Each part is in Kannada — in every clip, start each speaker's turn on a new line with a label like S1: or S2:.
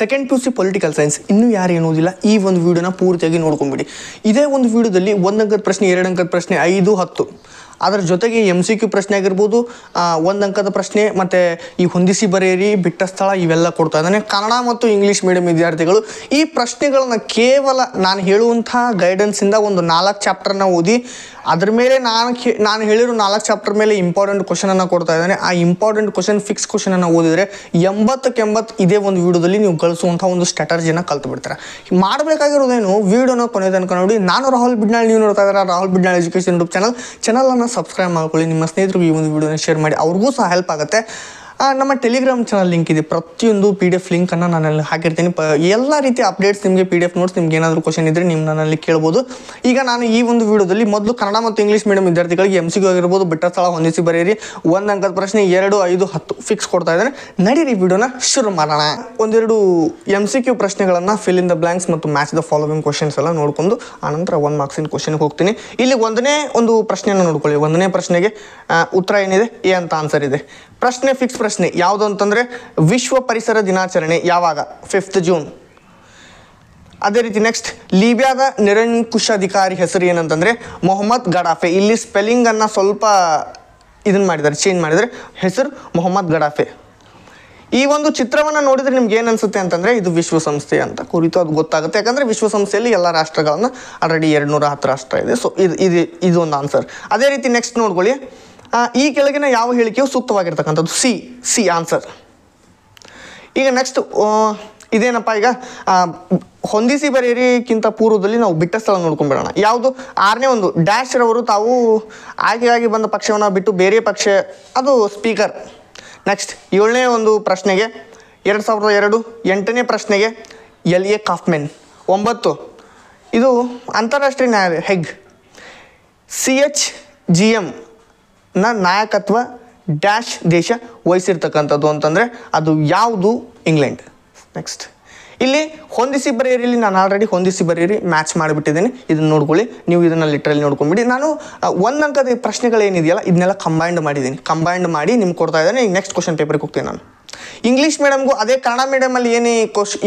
S1: Second P U C political science ಇನ್ನೂ ಯಾರು ಏನೋದಿಲ್ಲ ಈ ಒಂದು ವಿಡಿಯೋನ ಪೂರ್ತಿಯಾಗಿ ನೋಡ್ಕೊಂಬಿಡಿ. ಇದೇ ಒಂದು ವಿಡಿಯೋದಲ್ಲಿ 1 ಅಂಕದ ಪ್ರಶ್ನೆ, 2 ಅಂಕದ ಪ್ರಶ್ನೆ, 5, 10 ಅದರ ಜೊತೆಗೆ MCQ ಪ್ರಶ್ನೆ ಆಗಿರ್ಬೋದು, 1 ಅಂಕದ ಪ್ರಶ್ನೆ ಮತ್ತು ಈ ಹೊಂದಿಸಿ ಬರೆಯಿರಿ, ಬಿಟ್ಟ ಸ್ಥಳ ಇವೆಲ್ಲ ಕೊಡ್ತಾ ಇದ್ದಾನೆ. ಕನ್ನಡ ಮತ್ತು ಇಂಗ್ಲೀಷ್ ಮೀಡಿಯಂ ವಿದ್ಯಾರ್ಥಿಗಳು ಈ ಪ್ರಶ್ನೆಗಳನ್ನು ಕೇವಲ ನಾನು ಹೇಳುವಂಥ ಗೈಡೆನ್ಸಿಂದ ಒಂದು 4 ಚಾಪ್ಟರ್ನ ಓದಿ ಅದ್ರ ಮೇಲೆ ನಾನು ಹೇಳಿರೋ 4 ಚಾಪ್ಟರ್ ಮೇಲೆ ಇಂಪಾರ್ಟೆಂಟ್ ಕ್ವಶನನ್ನು ಕೊಡ್ತಾ ಇದ್ದಾನೆ. ಆ ಇಂಪಾರ್ಟೆಂಟ್ ಕ್ವಶನ್, ಫಿಕ್ಸ್ ಕ್ವಶನನ್ನು ಓದಿದರೆ 80 ಇದೇ ಒಂದು ವಿಡಿಯೋದಲ್ಲಿ ನೀವು ಗಳಿಸುವಂಥ ಒಂದು ಸ್ಟ್ರಾಟಜಿನ ಕಲ್ತು ಬಿಡ್ತಾರೆ. ಮಾಡಬೇಕಾಗಿರೋದೇನು, ವಿಡಿಯೋನ ಕೊನೆ ತನಕ ನೋಡಿ. ನಾನು ರಾಹುಲ್ ಬಿಡ್ನಾಳ್, ನೀವು ನೋಡ್ತಾ ಇದ್ದಾರೆ ರಾಹುಲ್ ಬಿಡ್ನಾಳ್ ಎಜುಕೇಷನ್ ಯೂಟ್ಯೂಬ್ ಚಾನಲನ್ನು ಸಬ್ಸ್ಕ್ರೈಬ್ ಮಾಡ್ಕೊಳ್ಳಿ. ನಿಮ್ಮ ಸ್ನೇಹಿತರಿಗೆ ಈ ಒಂದು ವಿಡಿಯೋನ ಶೇರ್ ಮಾಡಿ, ಅವ್ರಿಗೂ ಸಹ ಹೆಲ್ಪ್ ಆಗುತ್ತೆ. ನಮ್ಮ ಟೆಲಿಗ್ರಾಮ್ ಚಾನಲ್ ಲಿಂಕ್ ಇದೆ, ಪ್ರತಿಯೊಂದು PDF ಲಿಂಕನ್ನು ನಾನಲ್ಲಿ ಹಾಕಿರ್ತೀನಿ. ಎಲ್ಲ ರೀತಿಯ ಅಪ್ಡೇಟ್ಸ್ ನಿಮಗೆ PDF ನೋಟ್ಸ್, ನಿಮ್ಗೆ ಏನಾದರೂ ಕ್ವಶನ್ ಇದ್ದರೆ ನೀವು ನನ್ನಲ್ಲಿ ಕೇಳ್ಬೋದು. ಈಗ ನಾನು ಈ ಒಂದು ವಿಡಿಯೋದಲ್ಲಿ ಮೊದಲು ಕನ್ನಡ ಮತ್ತು ಇಂಗ್ಲೀಷ್ ಮೀಡಿಯಂ ವಿದ್ಯಾರ್ಥಿಗಳಿಗೆ MCQ ಆಗಿರ್ಬೋದು, ಬಿಟ್ಟ ಸ್ಥಳ, ಹೊಂದಿಸಿ ಬರೆಯಿರಿ, 1 ಅಂಕದ ಪ್ರಶ್ನೆ, 2, 5, 10 ಫಿಕ್ಸ್ ಕೊಡ್ತಾ ಇದ್ದಾನೆ. ನಡೀರಿ ವಿಡಿಯೋನ ಶುರು ಮಾಡೋಣ. ಒಂದೆರಡು MCQ ಪ್ರಶ್ನೆಗಳನ್ನು, ಫಿಲ್ ಇನ್ ದ ಬ್ಲಾಂಕ್ಸ್ ಮತ್ತು ಮ್ಯಾಚ್ ದ ಫಾಲೋವಿಂಗ್ ಕ್ವಶನ್ಸ್ ಎಲ್ಲ ನೋಡ್ಕೊಂಡು ಆನಂತರ 1 ಮಾರ್ಕ್ಸಿನ ಕ್ವಶನ್ಗೆ ಹೋಗ್ತೀನಿ. ಇಲ್ಲಿ ಒಂದನೇ ಒಂದು ಪ್ರಶ್ನೆಯನ್ನು ನೋಡ್ಕೊಳ್ಳಿ. 1ನೇ ಪ್ರಶ್ನೆಗೆ ಉತ್ತರ ಏನಿದೆ, ಎ ಅಂತ ಆನ್ಸರ್ ಇದೆ. ಪ್ರಶ್ನೆ ಫಿಕ್ಸ್ ಪ್ರಶ್ನೆ ಯಾವುದು ಅಂತಂದರೆ, ವಿಶ್ವ ಪರಿಸರ ದಿನಾಚರಣೆ ಯಾವಾಗ? 5th June. ಅದೇ ರೀತಿ ನೆಕ್ಸ್ಟ್, ಲಿಬಿಯಾದ ನಿರಂಕುಶಾಧಿಕಾರಿ ಹೆಸರು ಏನಂತಂದರೆ ಮೊಹಮ್ಮದ್ ಗಡಾಫೆ. ಇಲ್ಲಿ ಸ್ಪೆಲ್ಲಿಂಗನ್ನು ಸ್ವಲ್ಪ ಇದನ್ನು ಮಾಡಿದ್ದಾರೆ, ಚೇಂಜ್ ಮಾಡಿದರೆ, ಹೆಸರು ಮೊಹಮ್ಮದ್ ಗಡಾಫೆ. ಈ ಒಂದು ಚಿತ್ರವನ್ನು ನೋಡಿದರೆ ನಿಮ್ಗೆ ಏನು ಅನಿಸುತ್ತೆ ಅಂತಂದರೆ ಇದು ವಿಶ್ವಸಂಸ್ಥೆ ಅಂತ ಕುರಿತು ಅದು ಗೊತ್ತಾಗುತ್ತೆ. ಯಾಕಂದರೆ ವಿಶ್ವಸಂಸ್ಥೆಯಲ್ಲಿ ಎಲ್ಲ ರಾಷ್ಟ್ರಗಳನ್ನು ಆಲ್ರೆಡಿ 210 ರಾಷ್ಟ್ರ ಇದೆ. ಸೊ ಇದು ಒಂದು ಆನ್ಸರ್. ಅದೇ ರೀತಿ ನೆಕ್ಸ್ಟ್ ನೋಡ್ಕೊಳ್ಳಿ, ಈ ಕೆಳಗಿನ ಯಾವ ಹೇಳಿಕೆಯು ಸೂಕ್ತವಾಗಿರ್ತಕ್ಕಂಥದ್ದು? C answer. ಈಗ ನೆಕ್ಸ್ಟ್ ಇದೇನಪ್ಪ, ಈಗ ಹೊಂದಿಸಿ ಬರೆಯರಿಗಿಂತ ಪೂರ್ವದಲ್ಲಿ ನಾವು ಬಿಟ್ಟ ಸ್ಥಳ ನೋಡ್ಕೊಂಡ್ಬಿಡೋಣ. ಯಾವುದು? 6ನೇ ಒಂದು, ಡ್ಯಾಶ್ ರವರು ತಾವು ಆಯ್ಕೆಯಾಗಿ ಬಂದ ಪಕ್ಷವನ್ನು ಬಿಟ್ಟು ಬೇರೆ ಪಕ್ಷ, ಅದು ಸ್ಪೀಕರ್. ನೆಕ್ಸ್ಟ್ 7ನೇ ಒಂದು ಪ್ರಶ್ನೆಗೆ 2002. 8ನೇ ಪ್ರಶ್ನೆಗೆ LA ಕಾಫ್ಮೆನ್. 9 ಇದು ಅಂತಾರಾಷ್ಟ್ರೀಯ ನ್ಯಾಯಾಲಯ ಹೆಗ್. CHGM ನ ನಾಯಕತ್ವ ಡ್ಯಾಶ್ ದೇಶ ವಹಿಸಿರ್ತಕ್ಕಂಥದ್ದು ಅಂತಂದರೆ ಅದು ಯಾವುದು? ಇಂಗ್ಲೆಂಡ್. ನೆಕ್ಸ್ಟ್ ಇಲ್ಲಿ ಹೊಂದಿಸಿ ಬರೆಯಿರಿ, ನಾನು ಆಲ್ರೆಡಿ ಹೊಂದಿಸಿ ಬರೆಯಿರಿ ಮ್ಯಾಚ್ ಮಾಡಿಬಿಟ್ಟಿದ್ದೀನಿ. ಇದನ್ನು ನೋಡ್ಕೊಳ್ಳಿ, ನೀವು ಇದನ್ನು ಲಿಟ್ರಲಿ ನೋಡ್ಕೊಂಬಿಡಿ. ನಾನು 1 ಅಂಕದ ಪ್ರಶ್ನೆಗಳೇನಿದೆಯಲ್ಲ ಇದನ್ನೆಲ್ಲ ಕಂಬೈಂಡ್ ಮಾಡಿ ನಿಮ್ಗೆ ಕೊಡ್ತಾ ಇದ್ದೇನೆ. ಈಗ ನೆಕ್ಸ್ಟ್ ಕ್ವಶನ್ ಪೇಪರ್ಗೆ ಹೋಗ್ತೀನಿ ನಾನು. ಇಂಗ್ಲೀಷ್ ಮೀಡಿಯಮ್ಗೂ ಅದೇ ಕನ್ನಡ ಮೀಡಿಯಮಲ್ಲಿ ಏನೇ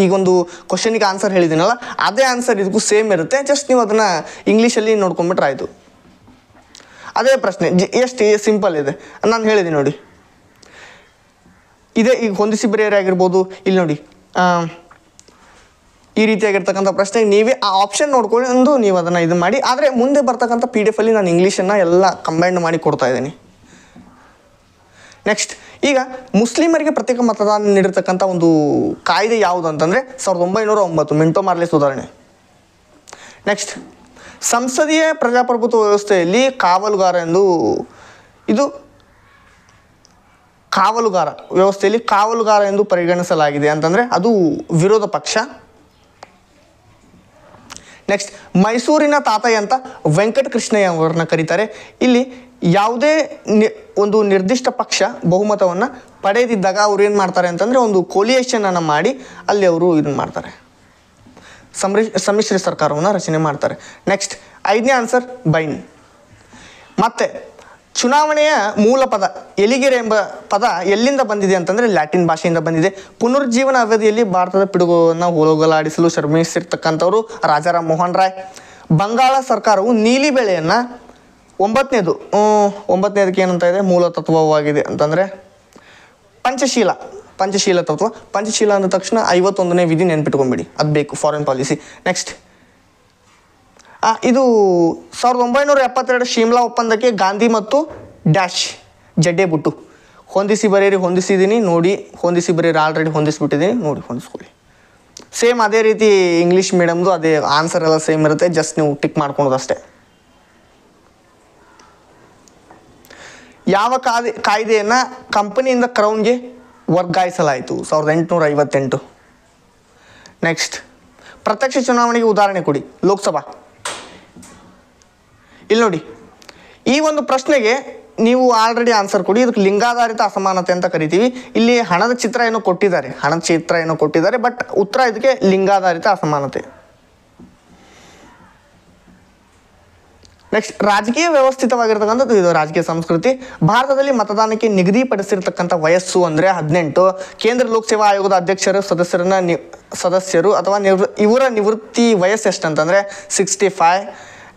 S1: ಈಗೊಂದು ಕ್ವಶನಿಗೆ ಆನ್ಸರ್ ಹೇಳಿದ್ದೀನಲ್ಲ ಅದೇ ಆನ್ಸರ್ ಇದಕ್ಕೂ ಸೇಮ್ ಇರುತ್ತೆ. ಜಸ್ಟ್ ನೀವು ಅದನ್ನು ಇಂಗ್ಲೀಷಲ್ಲಿ ನೋಡ್ಕೊಂಬಿಟ್ರೆ ಆಯಿತು. ಅದೇ ಪ್ರಶ್ನೆ ಎಷ್ಟು ಸಿಂಪಲ್ ಇದೆ, ನಾನು ಹೇಳಿದ್ದೀನಿ ನೋಡಿ. ಇದೇ ಈಗ ಹೊಂದಿಸಿ ಬರೆಯರಿ ಆಗಿರ್ಬೋದು. ಇಲ್ಲಿ ನೋಡಿ ಈ ರೀತಿಯಾಗಿರ್ತಕ್ಕಂಥ ಪ್ರಶ್ನೆ ನೀವೇ ಆ ಆಪ್ಷನ್ ನೋಡ್ಕೊಂಡು ನೀವು ಅದನ್ನು ಇದು ಮಾಡಿ. ಆದರೆ ಮುಂದೆ ಬರ್ತಕ್ಕಂಥ PDF ಅಲ್ಲಿ ನಾನು ಇಂಗ್ಲೀಷನ್ನು ಎಲ್ಲ ಕಂಬೈಂಡ್ ಮಾಡಿ ಕೊಡ್ತಾ ಇದ್ದೀನಿ. ನೆಕ್ಸ್ಟ್, ಈಗ ಮುಸ್ಲಿಮರಿಗೆ ಪ್ರತ್ಯೇಕ ಮತದಾನ ನೀಡಿರ್ತಕ್ಕಂಥ ಒಂದು ಕಾಯ್ದೆ ಯಾವುದು ಅಂತಂದರೆ 1909 ಮಿಂಟೋ ಮಾರ್ಲೆ ಸುಧಾರಣೆ. ನೆಕ್ಸ್ಟ್, ಸಂಸದೀಯ ಪ್ರಜಾಪ್ರಭುತ್ವ ವ್ಯವಸ್ಥೆಯಲ್ಲಿ ಕಾವಲುಗಾರ ಎಂದು ಕಾವಲುಗಾರ ಎಂದು ಪರಿಗಣಿಸಲಾಗಿದೆ ಅಂತಂದರೆ ಅದು ವಿರೋಧ ಪಕ್ಷ. ನೆಕ್ಸ್ಟ್, ಮೈಸೂರಿನ ತಾತಯ್ಯ ಅಂತ ವೆಂಕಟಕೃಷ್ಣಯ್ಯ ಅವರನ್ನ ಕರೀತಾರೆ. ಇಲ್ಲಿ ಯಾವುದೇ ಒಂದು ನಿರ್ದಿಷ್ಟ ಪಕ್ಷ ಬಹುಮತವನ್ನು ಪಡೆದಿದ್ದಾಗ ಅವ್ರು ಏನು ಮಾಡ್ತಾರೆ ಅಂತಂದರೆ ಒಂದು ಕೊಲಿಯೇಷನನ್ನು ಮಾಡಿ ಅಲ್ಲಿ ಅವರು ಇದನ್ನು ಮಾಡ್ತಾರೆ, ಸಮ್ಮಿಶ್ರ ಸರ್ಕಾರವನ್ನು ರಚನೆ ಮಾಡ್ತಾರೆ. ನೆಕ್ಸ್ಟ್ 5ನೇ ಆನ್ಸರ್ ಬೈನ್. ಮತ್ತು ಚುನಾವಣೆಯ ಮೂಲ ಪದ ಎಲಿಗೆರೆ ಎಂಬ ಪದ ಎಲ್ಲಿಂದ ಬಂದಿದೆ ಅಂತಂದರೆ ಲ್ಯಾಟಿನ್ ಭಾಷೆಯಿಂದ ಬಂದಿದೆ. ಪುನರುಜ್ಜೀವನ ಅವಧಿಯಲ್ಲಿ ಭಾರತದ ಪಿಡುಗುವನ್ನು ಹೋಗಲಾಡಿಸಲು ಶ್ರಮಿಸಿರ್ತಕ್ಕಂಥವ್ರು ರಾಜಾರಾಮ್ ಮೋಹನ್ ರಾಯ್. ಬಂಗಾಳ ಸರ್ಕಾರವು ನೀಲಿ ಬೆಳೆಯನ್ನು 9ನೇದಕ್ಕೆ ಏನಂತ ಇದೆ, ಮೂಲ ತತ್ವವಾಗಿದೆ ಅಂತಂದರೆ ಪಂಚಶೀಲ ತತ್ವ. ಪಂಚಶೀಲ ಅಂದ ತಕ್ಷಣ 51ನೇ ವಿಧಿ ನೆನ್ಪಿಟ್ಕೊಂಬಿಡಿ, ಅದು ಬೇಕು, ಫಾರಿನ್ ಪಾಲಿಸಿ. ನೆಕ್ಸ್ಟ್, ಇದು 1972 ಶಿಮ್ಲಾ ಒಪ್ಪಂದಕ್ಕೆ ಗಾಂಧಿ ಮತ್ತು ಡ್ಯಾಶ್ ಜಡ್ಡೆ ಬುಟ್ಟು. ಹೊಂದಿಸಿ ಬರೆಯಿರಿ, ಹೊಂದಿಸಿದ್ದೀನಿ ನೋಡಿ, ಹೊಂದಿಸಿ ಬರೆಯಿರಿ ಆಲ್ರೆಡಿ ಹೊಂದಿಸ್ಬಿಟ್ಟಿದ್ದೀನಿ ನೋಡಿ, ಹೊಂದಿಸ್ಕೊಳ್ಳಿ. ಸೇಮ್ ಅದೇ ರೀತಿ ಇಂಗ್ಲೀಷ್ ಮೀಡಿಯಮ್ದು ಅದೇ ಆನ್ಸರ್ ಎಲ್ಲ ಸೇಮ್ ಇರುತ್ತೆ, ಜಸ್ಟ್ ನೀವು ಟಿಕ್ ಮಾಡ್ಕೊಳೋದು ಅಷ್ಟೇ. ಯಾವ ಕಾಯ್ದೆಯನ್ನು ಕಂಪನಿಯಿಂದ ಕ್ರೌನ್ಗೆ ವರ್ಗಾಯಿಸಲಾಯಿತು? 1858. ನೆಕ್ಸ್ಟ್, ಪ್ರತ್ಯಕ್ಷ ಚುನಾವಣೆಗೆ ಉದಾಹರಣೆ ಕೊಡಿ. ಲೋಕಸಭಾ. ಇಲ್ಲಿ ನೋಡಿ, ಈ ಒಂದು ಪ್ರಶ್ನೆಗೆ ನೀವು ಆಲ್ರೆಡಿ ಆನ್ಸರ್ ಕೊಡಿ. ಇದಕ್ಕೆ ಲಿಂಗಾಧಾರಿತ ಅಸಮಾನತೆ ಅಂತ ಕರಿತೀವಿ. ಇಲ್ಲಿ ಹಣದ ಚಿತ್ರ ಏನೋ ಕೊಟ್ಟಿದ್ದಾರೆ, ಬಟ್ ಉತ್ತರ ಇದಕ್ಕೆ ಲಿಂಗಾಧಾರಿತ ಅಸಮಾನತೆ. ನೆಕ್ಸ್ಟ್ ರಾಜಕೀಯ ವ್ಯವಸ್ಥಿತವಾಗಿರ್ತಕ್ಕಂಥದ್ದು ಇದು ರಾಜಕೀಯ ಸಂಸ್ಕೃತಿ. ಭಾರತದಲ್ಲಿ ಮತದಾನಕ್ಕೆ ನಿಗದಿಪಡಿಸಿರ್ತಕ್ಕಂಥ ವಯಸ್ಸು ಅಂದರೆ 18. ಕೇಂದ್ರ ಲೋಕಸೇವಾ ಆಯೋಗದ ಅಧ್ಯಕ್ಷರು ಸದಸ್ಯರು ಅಥವಾ ಇವರ ನಿವೃತ್ತಿ ವಯಸ್ಸು ಎಷ್ಟಂತಂದರೆ 65.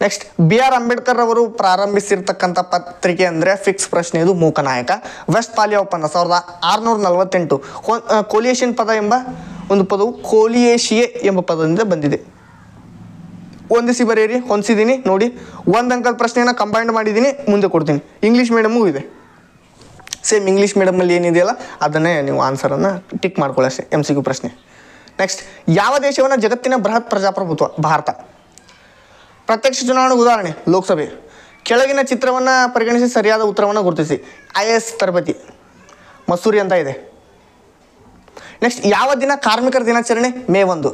S1: ನೆಕ್ಸ್ಟ್ BR ಅಂಬೇಡ್ಕರ್ ಅವರು ಪ್ರಾರಂಭಿಸಿರ್ತಕ್ಕಂಥ ಪತ್ರಿಕೆ ಅಂದರೆ ಫಿಕ್ಸ್ ಪ್ರಶ್ನೆ, ಇದು ಮೂಕನಾಯಕ. ವೆಸ್ಟ್ಫಾಲಿಯಾ ಒಪ್ಪಂದ 1648. ಕೋಲಿಯೇಷನ್ ಪದ ಎಂಬ ಒಂದು ಪದವು ಕೋಲಿಯೇಷಿಯೆ ಎಂಬ ಪದದಿಂದ ಬಂದಿದೆ. ಹೊಂದಿಸಿ ಬರೆಯಿರಿ. ಹೊಂದಿಸಿದ್ದೀನಿ ನೋಡಿ, ಒಂದು ಅಂಕದ ಪ್ರಶ್ನೆಯನ್ನು ಕಂಬೈಂಡ್ ಮಾಡಿದ್ದೀನಿ, ಮುಂದೆ ಕೊಡ್ತೀನಿ. ಇಂಗ್ಲೀಷ್ ಮೀಡಿಯಮು ಇದೆ, ಸೇಮ್ ಇಂಗ್ಲೀಷ್ ಮೀಡಿಯಮಲ್ಲಿ ಏನಿದೆಯಲ್ಲ ಅದನ್ನೇ ನೀವು ಆನ್ಸರನ್ನು ಟಿಕ್ ಮಾಡ್ಕೊಳ್ಳಿ ಅಷ್ಟೇ. MCQ ಪ್ರಶ್ನೆ. ನೆಕ್ಸ್ಟ್ ಯಾವ ದೇಶವನ್ನು ಜಗತ್ತಿನ ಬೃಹತ್ ಪ್ರಜಾಪ್ರಭುತ್ವ? ಭಾರತ. ಪ್ರತ್ಯಕ್ಷ ಚುನಾವಣೆ ಉದಾಹರಣೆ ಲೋಕಸಭೆ. ಕೆಳಗಿನ ಚಿತ್ರವನ್ನು ಪರಿಗಣಿಸಿ ಸರಿಯಾದ ಉತ್ತರವನ್ನು ಗುರುತಿಸಿ. IAS ತರಬೇತಿ ಮಸೂರಿ ಅಂತ ಇದೆ. ನೆಕ್ಸ್ಟ್ ಯಾವ ದಿನ ಕಾರ್ಮಿಕರ ದಿನಾಚರಣೆ? ಮೇ 1.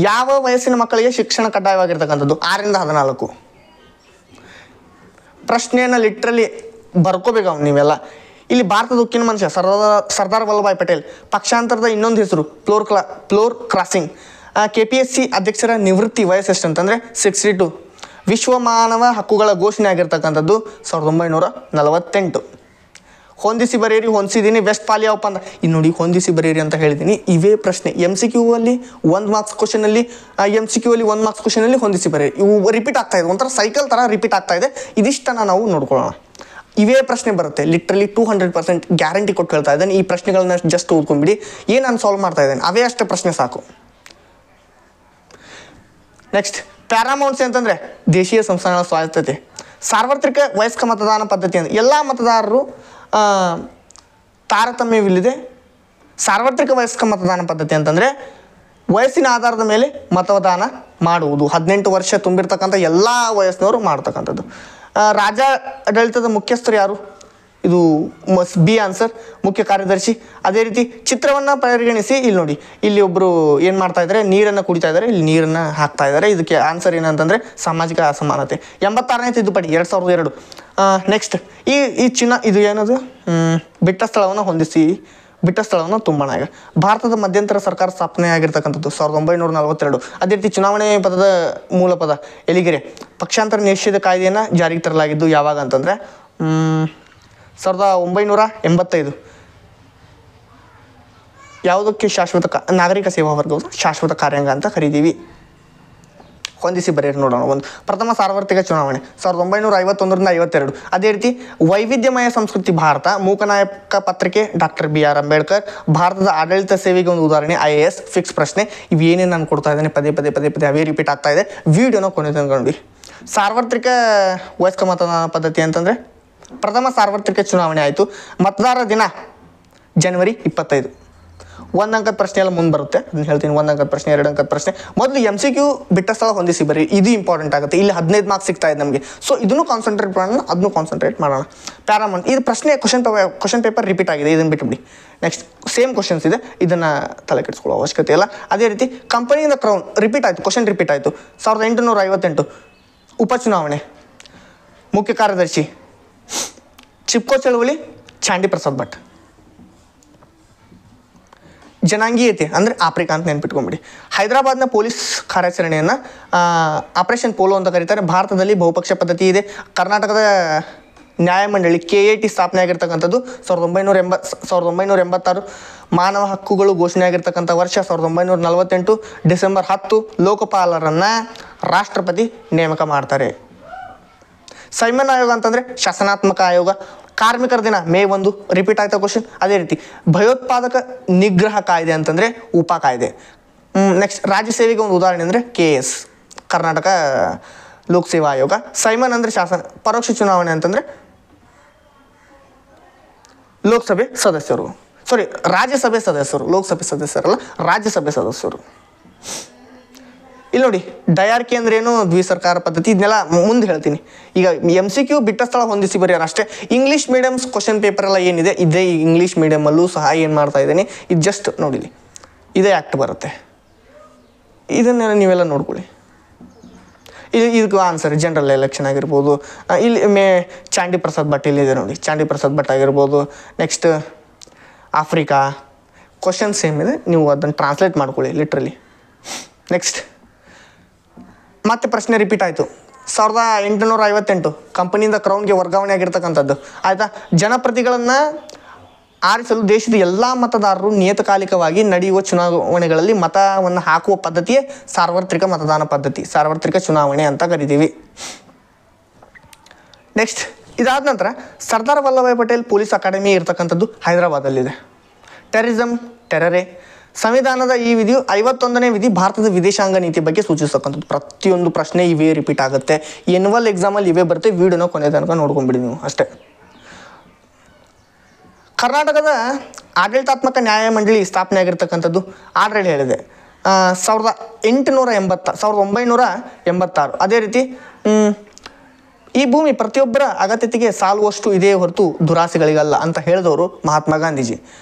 S1: ಯಾವ ವಯಸ್ಸಿನ ಮಕ್ಕಳಿಗೆ ಶಿಕ್ಷಣ ಕಡ್ಡಾಯವಾಗಿರ್ತಕ್ಕಂಥದ್ದು? 6ರಿಂದ 14. ಪ್ರಶ್ನೆಯನ್ನು ಲಿಟ್ರಲಿ ಬರ್ಕೋಬೇಕು ನೀವೆಲ್ಲ. ಇಲ್ಲಿ ಭಾರತದ ಉಕ್ಕಿನ ಮನುಷ್ಯ ಸರ್ದಾರ್ ವಲ್ಲಭಾಯ್ ಪಟೇಲ್. ಪಕ್ಷಾಂತರದ ಇನ್ನೊಂದು ಹೆಸರು ಫ್ಲೋರ್ ಕ್ರಾಸಿಂಗ್. KPSC ಅಧ್ಯಕ್ಷರ ನಿವೃತ್ತಿ ವಯಸ್ಸು ಎಷ್ಟು ಅಂತಂದರೆ 62. ವಿಶ್ವ ಮಾನವ ಹಕ್ಕುಗಳ ಘೋಷಣೆ ಆಗಿರ್ತಕ್ಕಂಥದ್ದು 1948. ಹೊಂದಿಸಿ ಬರೆಯಿರಿ. ಹೊಂದಿಸಿದ್ದೀನಿ. ವೆಸ್ಟ್ಫಾಲಿಯಾ ಒಪ್ಪಂದ. ಇನ್ನು ನೋಡಿ, ಹೊಂದಿಸಿ ಬರೆಯಿರಿ ಅಂತ ಹೇಳಿದ್ದೀನಿ. ಇವೇ ಪ್ರಶ್ನೆ MCQ ಅಲ್ಲಿ 1 ಮಾರ್ಕ್ಸ್ ಕ್ವಶನಲ್ಲಿ, MCQ ಅಲ್ಲಿ 1 ಮಾರ್ಕ್ಸ್ ಕ್ವಶನಲ್ಲಿ ಹೊಂದಿಸಿ ಬರೆಯಿರಿ. ಇವು ರಿಪೀಟ್ ಆಗ್ತಾ ಇದೆ, ಒಂಥರ ಸೈಕಲ್ ಥರ ರಿಪೀಟ್ ಆಗ್ತಾ ಇದೆ. ಇದಿಷ್ಟನ್ನು ನಾವು ನೋಡ್ಕೊಳ್ಳೋಣ. ಇವೇ ಪ್ರಶ್ನೆ ಬರುತ್ತೆ, ಲಿಟ್ರಲಿ 200% ಗ್ಯಾರಂಟಿ ಕೊಟ್ಟು ಹೇಳ್ತಾ ಇದ್ದೇನೆ. ಈ ಪ್ರಶ್ನೆಗಳನ್ನ ಜಸ್ಟ್ ಓದ್ಕೊಂಡ್ಬಿಡಿ. ಏನು ನಾನು ಸಾಲ್ವ್ ಮಾಡ್ತಾ ಇದ್ದೇನೆ ಅವೇ ಅಷ್ಟೇ ಪ್ರಶ್ನೆ ಸಾಕು. ನೆಕ್ಸ್ಟ್ ಪ್ಯಾರಾಮೌಂಟ್ಸ್ ಅಂತಂದರೆ ದೇಶೀಯ ಸಂಸ್ಥಾನಗಳ ಸ್ವಾಯತ್ತತೆ. ಸಾರ್ವತ್ರಿಕ ವಯಸ್ಕ ಮತದಾನ ಪದ್ಧತಿ ಅಂದರೆ ಎಲ್ಲ ಮತದಾರರು ತಾರತಮ್ಯವಿಲ್ಲದೆ ಸಾರ್ವತ್ರಿಕ ವಯಸ್ಕ ಮತದಾನ ಪದ್ಧತಿ ಅಂತಂದರೆ ವಯಸ್ಸಿನ ಆಧಾರದ ಮೇಲೆ ಮತದಾನ ಮಾಡುವುದು. 18 ವರ್ಷ ತುಂಬಿರ್ತಕ್ಕಂಥ ಎಲ್ಲ ವಯಸ್ಸಿನವರು ಮಾಡ್ತಕ್ಕಂಥದ್ದು. ರಾಜ್ಯಾಡಳಿತದ ಮುಖ್ಯಸ್ಥರು ಯಾರು? ಇದು B ಆನ್ಸರ್, ಮುಖ್ಯ ಕಾರ್ಯದರ್ಶಿ. ಅದೇ ರೀತಿ ಚಿತ್ರವನ್ನು ಪರಿಗಣಿಸಿ. ಇಲ್ಲಿ ನೋಡಿ, ಇಲ್ಲಿ ಒಬ್ಬರು ಏನು ಮಾಡ್ತಾ ಇದ್ದಾರೆ, ನೀರನ್ನು ಕುಡಿತಾ ಇದ್ದಾರೆ, ಇಲ್ಲಿ ನೀರನ್ನು ಹಾಕ್ತಾ ಇದ್ದಾರೆ. ಇದಕ್ಕೆ ಆನ್ಸರ್ ಏನಂತಂದರೆ ಸಾಮಾಜಿಕ ಅಸಮಾನತೆ. 86ನೇ ತಿದ್ದುಪಡಿ 2002. ನೆಕ್ಸ್ಟ್ ಈ ಇದು ಏನದು? ಬಿಟ್ಟ ಸ್ಥಳವನ್ನು ಹೊಂದಿಸಿ, ಬಿಟ್ಟ ಸ್ಥಳವನ್ನು ತುಂಬೋಣ. ಈಗ ಭಾರತದ ಮಧ್ಯಂತರ ಸರ್ಕಾರ ಸ್ಥಾಪನೆ ಆಗಿರ್ತಕ್ಕಂಥದ್ದು 1942. ಅದೇ ರೀತಿ ಚುನಾವಣೆ ಪದದ ಮೂಲ ಪದ ಎಲಿಗೆರೆ. ಪಕ್ಷಾಂತರ ನಿಷೇಧ ಕಾಯ್ದೆಯನ್ನು ಜಾರಿಗೆ ತರಲಾಗಿದ್ದು ಯಾವಾಗ ಅಂತಂದರೆ 1985. ಯಾವುದಕ್ಕೆ ಶಾಶ್ವತ ನಾಗರಿಕ ಸೇವಾ ವರ್ಗವನ್ನು ಶಾಶ್ವತ ಕಾರ್ಯಾಂಗ ಅಂತ ಕರೀತೀವಿ. ಹೊಂದಿಸಿ ಬರೆಯಿರಿ ನೋಡೋಣ. ಒಂದು ಪ್ರಥಮ ಸಾರ್ವತ್ರಿಕ ಚುನಾವಣೆ 1951ರಿಂದ 52. ಅದೇ ರೀತಿ ವೈವಿಧ್ಯಮಯ ಸಂಸ್ಕೃತಿ ಭಾರತ. ಮೂಕನಾಯಕ ಪತ್ರಿಕೆ ಡಾಕ್ಟರ್ BR ಅಂಬೇಡ್ಕರ್. ಭಾರತದ ಆಡಳಿತ ಸೇವೆಗೆ ಒಂದು ಉದಾಹರಣೆ IAS ಫಿಕ್ಸ್ ಪ್ರಶ್ನೆ. ಇವೇನೇನು ನಾನು ಕೊಡ್ತಾ ಇದ್ದೇನೆ ಪದೇ ಪದೇ ಅವೇ ರಿಪೀಟ್ ಆಗ್ತಾ ಇದೆ. ವಿಡಿಯೋನ ಕೊನೆ ತಗೊಂಡು. ಸಾರ್ವತ್ರಿಕ ವಯಸ್ಕ ಮತದಾನ ಪದ್ಧತಿ ಅಂತಂದರೆ ಪ್ರಥಮ ಸಾರ್ವತ್ರಿಕ ಚುನಾವಣೆ ಆಯಿತು. ಮತದಾರರ ದಿನ ಜನವರಿ 25. 1 ಅಂಕದ ಪ್ರಶ್ನೆ ಎಲ್ಲ ಮುಂದೆ ಬರುತ್ತೆ, ಅದನ್ನು ಹೇಳ್ತೀನಿ. 1 ಅಂಕದ ಪ್ರಶ್ನೆ, 2 ಅಂಕದ ಪ್ರಶ್ನೆ. ಮೊದಲು MCQ ಬಿಟ್ಟ ಸ್ಥಳ ಹೊಂದಿಸಿ ಬರ್ರಿ, ಇದು ಇಂಪಾರ್ಟೆಂಟ್ ಆಗುತ್ತೆ. ಇಲ್ಲಿ 15 ಮಾರ್ಕ್ಸ್ ಸಿಗ್ತಾ ಇದೆ ನಮಗೆ. ಸೊ ಇದನ್ನು ಕಾನ್ಸಂಟ್ರೇಟ್ ಮಾಡೋಣ, ಅದನ್ನು ಕಾನ್ಸಂಟ್ರೇಟ್ ಮಾಡೋಣ. ಪ್ಯಾರಾಮೌಂಟ್ ಇದು ಪ್ರಶ್ನೆ ಕ್ವಶನ್ ಪೇಪರ್ ರಿಪೀಟ್ ಆಗಿದೆ, ಇದನ್ನು ಬಿಟ್ಟುಬಿಡಿ. ನೆಕ್ಸ್ಟ್ ಸೇಮ್ ಕ್ವಶನ್ಸ್ ಇದೆ, ಇದನ್ನು ತಲೆ ಕೆಡಿಸ್ಕೊಳ್ಳೋ ಅವಶ್ಯಕತೆ ಇಲ್ಲ. ಅದೇ ರೀತಿ ಕಂಪನಿಯಿಂದ ಕ್ರೌನ್ ರಿಪೀಟ್ ಆಯಿತು, ಕ್ವಶನ್ ರಿಪೀಟ್ ಆಯಿತು. 1858. ಉಪಚುನಾವಣೆ. ಮುಖ್ಯ ಕಾರ್ಯದರ್ಶಿ ಚಿಪ್ಕೋ ಚಳವಳಿ ಚಾಂಡಿ ಪ್ರಸಾದ್ ಭಟ್. ಜನಾಂಗೀಯತೆ ಅಂದರೆ ಆಫ್ರಿಕಾ ಅಂತ ನೆನ್ಪಿಟ್ಕೊಂಬಿಡಿ. ಹೈದರಾಬಾದ್ನ ಪೊಲೀಸ್ ಕಾರ್ಯಾಚರಣೆಯನ್ನು ಆಪರೇಷನ್ ಪೋಲೋ ಅಂತ ಕರೀತಾರೆ. ಭಾರತದಲ್ಲಿ ಬಹುಪಕ್ಷ ಪದ್ಧತಿ ಇದೆ. ಕರ್ನಾಟಕದ ನ್ಯಾಯಮಂಡಳಿ KAT ಸ್ಥಾಪನೆ ಆಗಿರ್ತಕ್ಕಂಥದ್ದು 1986. ಮಾನವ ಹಕ್ಕುಗಳು ಘೋಷಣೆ ಆಗಿರ್ತಕ್ಕಂಥ ವರ್ಷ 1948. ಡಿಸೆಂಬರ್ 10 ಲೋಕಪಾಲರನ್ನು ರಾಷ್ಟ್ರಪತಿ ನೇಮಕ ಮಾಡ್ತಾರೆ. ಸೈಮನ್ ಆಯೋಗ ಅಂತಂದರೆ ಶಾಸನಾತ್ಮಕ ಆಯೋಗ. ಕಾರ್ಮಿಕರ ದಿನ ಮೇ 1. ರಿಪೀಟ್ ಆಯ್ತಾ ಕ್ವಶನ್. ಅದೇ ರೀತಿ ಭಯೋತ್ಪಾದಕ ನಿಗ್ರಹ ಕಾಯ್ದೆ ಅಂತಂದರೆ ಉಪಾ ಕಾಯ್ದೆ. ನೆಕ್ಸ್ಟ್ ರಾಜ್ಯ ಸೇವೆಗೆ ಒಂದು ಉದಾಹರಣೆ ಅಂದರೆ KS ಕರ್ನಾಟಕ ಲೋಕಸೇವಾ ಆಯೋಗ. ಸೈಮನ್ ಅಂದರೆ ಶಾಸನ. ಪರೋಕ್ಷ ಚುನಾವಣೆ ಅಂತಂದರೆ ಲೋಕಸಭೆ ಸದಸ್ಯರು, ರಾಜ್ಯಸಭೆ ಸದಸ್ಯರು. ಲೋಕಸಭೆ ಸದಸ್ಯರಲ್ಲ, ರಾಜ್ಯಸಭೆ ಸದಸ್ಯರು. ಇಲ್ಲಿ ನೋಡಿ, ಡಯಾರ್ಕಿ ಅಂದ್ರೆ ಏನು, ದ್ವಿಸರ್ಕಾರ ಪದ್ಧತಿ, ಇದನ್ನೆಲ್ಲ ಮುಂದೆ ಹೇಳ್ತೀನಿ. ಈಗ MCQ ಬಿಟ್ಟ ಸ್ಥಳ ಹೊಂದಿಸಿ ಬರೆಯೋಣ ಅಷ್ಟೇ. ಇಂಗ್ಲೀಷ್ ಮೀಡಿಯಮ್ಸ್ ಕ್ವಶನ್ ಪೇಪರ್ ಎಲ್ಲ ಏನಿದೆ ಇದೇ ಇಂಗ್ಲೀಷ್ ಮೀಡಿಯಮಲ್ಲೂ ಸಹ ಏನು ಮಾಡ್ತಾ ಇದ್ದೀನಿ, ಇದು ಜಸ್ಟ್ ನೋಡಿಲಿ, ಇದೇ ಆ್ಯಕ್ಟ್ ಬರುತ್ತೆ. ಇದನ್ನೆಲ್ಲ ನೀವೆಲ್ಲ ನೋಡ್ಕೊಳ್ಳಿ. ಇದಕ್ಕೆ ಆನ್ಸರ್ ಜನರಲ್ ಎಲೆಕ್ಷನ್ ಆಗಿರ್ಬೋದು. ಇಲ್ಲಿ ಚಾಂಡಿ ಪ್ರಸಾದ್ ಭಟ್ ಇಲ್ಲಿದೆ ನೋಡಿ, ಚಾಂಡಿ ಪ್ರಸಾದ್ ಭಟ್ ಆಗಿರ್ಬೋದು. Next Africa. ಕ್ವಶನ್ ಸೇಮ್ ಇದೆ, ನೀವು ಅದನ್ನು ಟ್ರಾನ್ಸ್ಲೇಟ್ ಮಾಡ್ಕೊಳ್ಳಿ ಲಿಟ್ರಲಿ. ನೆಕ್ಸ್ಟ್ ಮತ್ತೆ ಪ್ರಶ್ನೆ ರಿಪೀಟ್ ಆಯಿತು. 1858 ಕಂಪನಿಯಿಂದ ಕ್ರೌನ್ಗೆ ವರ್ಗಾವಣೆ ಆಗಿರ್ತಕ್ಕಂಥದ್ದು ಆಯಿತಾ. ಜನಪ್ರತಿಗಳನ್ನು ಆರಿಸಲು ದೇಶದ ಎಲ್ಲ ಮತದಾರರು ನಿಯತಕಾಲಿಕವಾಗಿ ನಡೆಯುವ ಚುನಾವಣೆಗಳಲ್ಲಿ ಮತವನ್ನು ಹಾಕುವ ಪದ್ಧತಿಯೇ ಸಾರ್ವತ್ರಿಕ ಮತದಾನ ಪದ್ಧತಿ, ಸಾರ್ವತ್ರಿಕ ಚುನಾವಣೆ ಅಂತ ಕರಿತೀವಿ. ನೆಕ್ಸ್ಟ್ ಇದಾದ ನಂತರ ಸರ್ದಾರ್ ವಲ್ಲಭಾಯ್ ಪಟೇಲ್ ಪೊಲೀಸ್ ಅಕಾಡೆಮಿ ಇರ್ತಕ್ಕಂಥದ್ದು ಹೈದರಾಬಾದಲ್ಲಿದೆ. ಟೆರರೆ ಸಂವಿಧಾನದ ಈ ವಿಧಿಯು 51ನೇ ವಿಧಿ ಭಾರತದ ವಿದೇಶಾಂಗ ನೀತಿ ಬಗ್ಗೆ ಸೂಚಿಸ್ತಕ್ಕಂಥದ್ದು. ಪ್ರತಿಯೊಂದು ಪ್ರಶ್ನೆ ಇವೇ ರಿಪೀಟ್ ಆಗುತ್ತೆ, ಎನ್ಯುವಲ್ ಎಕ್ಸಾಮಲ್ಲಿ ಇವೇ ಬರುತ್ತೆ. ವಿಡಿಯೋನ ಕೊನೆ ತನಕ ನೋಡ್ಕೊಂಬಿಡಿ ನೀವು ಅಷ್ಟೇ. ಕರ್ನಾಟಕದ ಆಡಳಿತಾತ್ಮಕ ನ್ಯಾಯಮಂಡಳಿ ಸ್ಥಾಪನೆ ಆಗಿರ್ತಕ್ಕಂಥದ್ದು ಆಲ್ರೆಡಿ ಹೇಳಿದೆ 1986. ಅದೇ ರೀತಿ ಈ ಭೂಮಿ ಪ್ರತಿಯೊಬ್ಬರ ಅಗತ್ಯತೆಗೆ ಸಾಲುವಷ್ಟು ಇದೇ ಹೊರತು ದುರಾಸೆಗಳಿಗಲ್ಲ ಅಂತ ಹೇಳಿದವರು ಮಹಾತ್ಮ ಗಾಂಧೀಜಿ.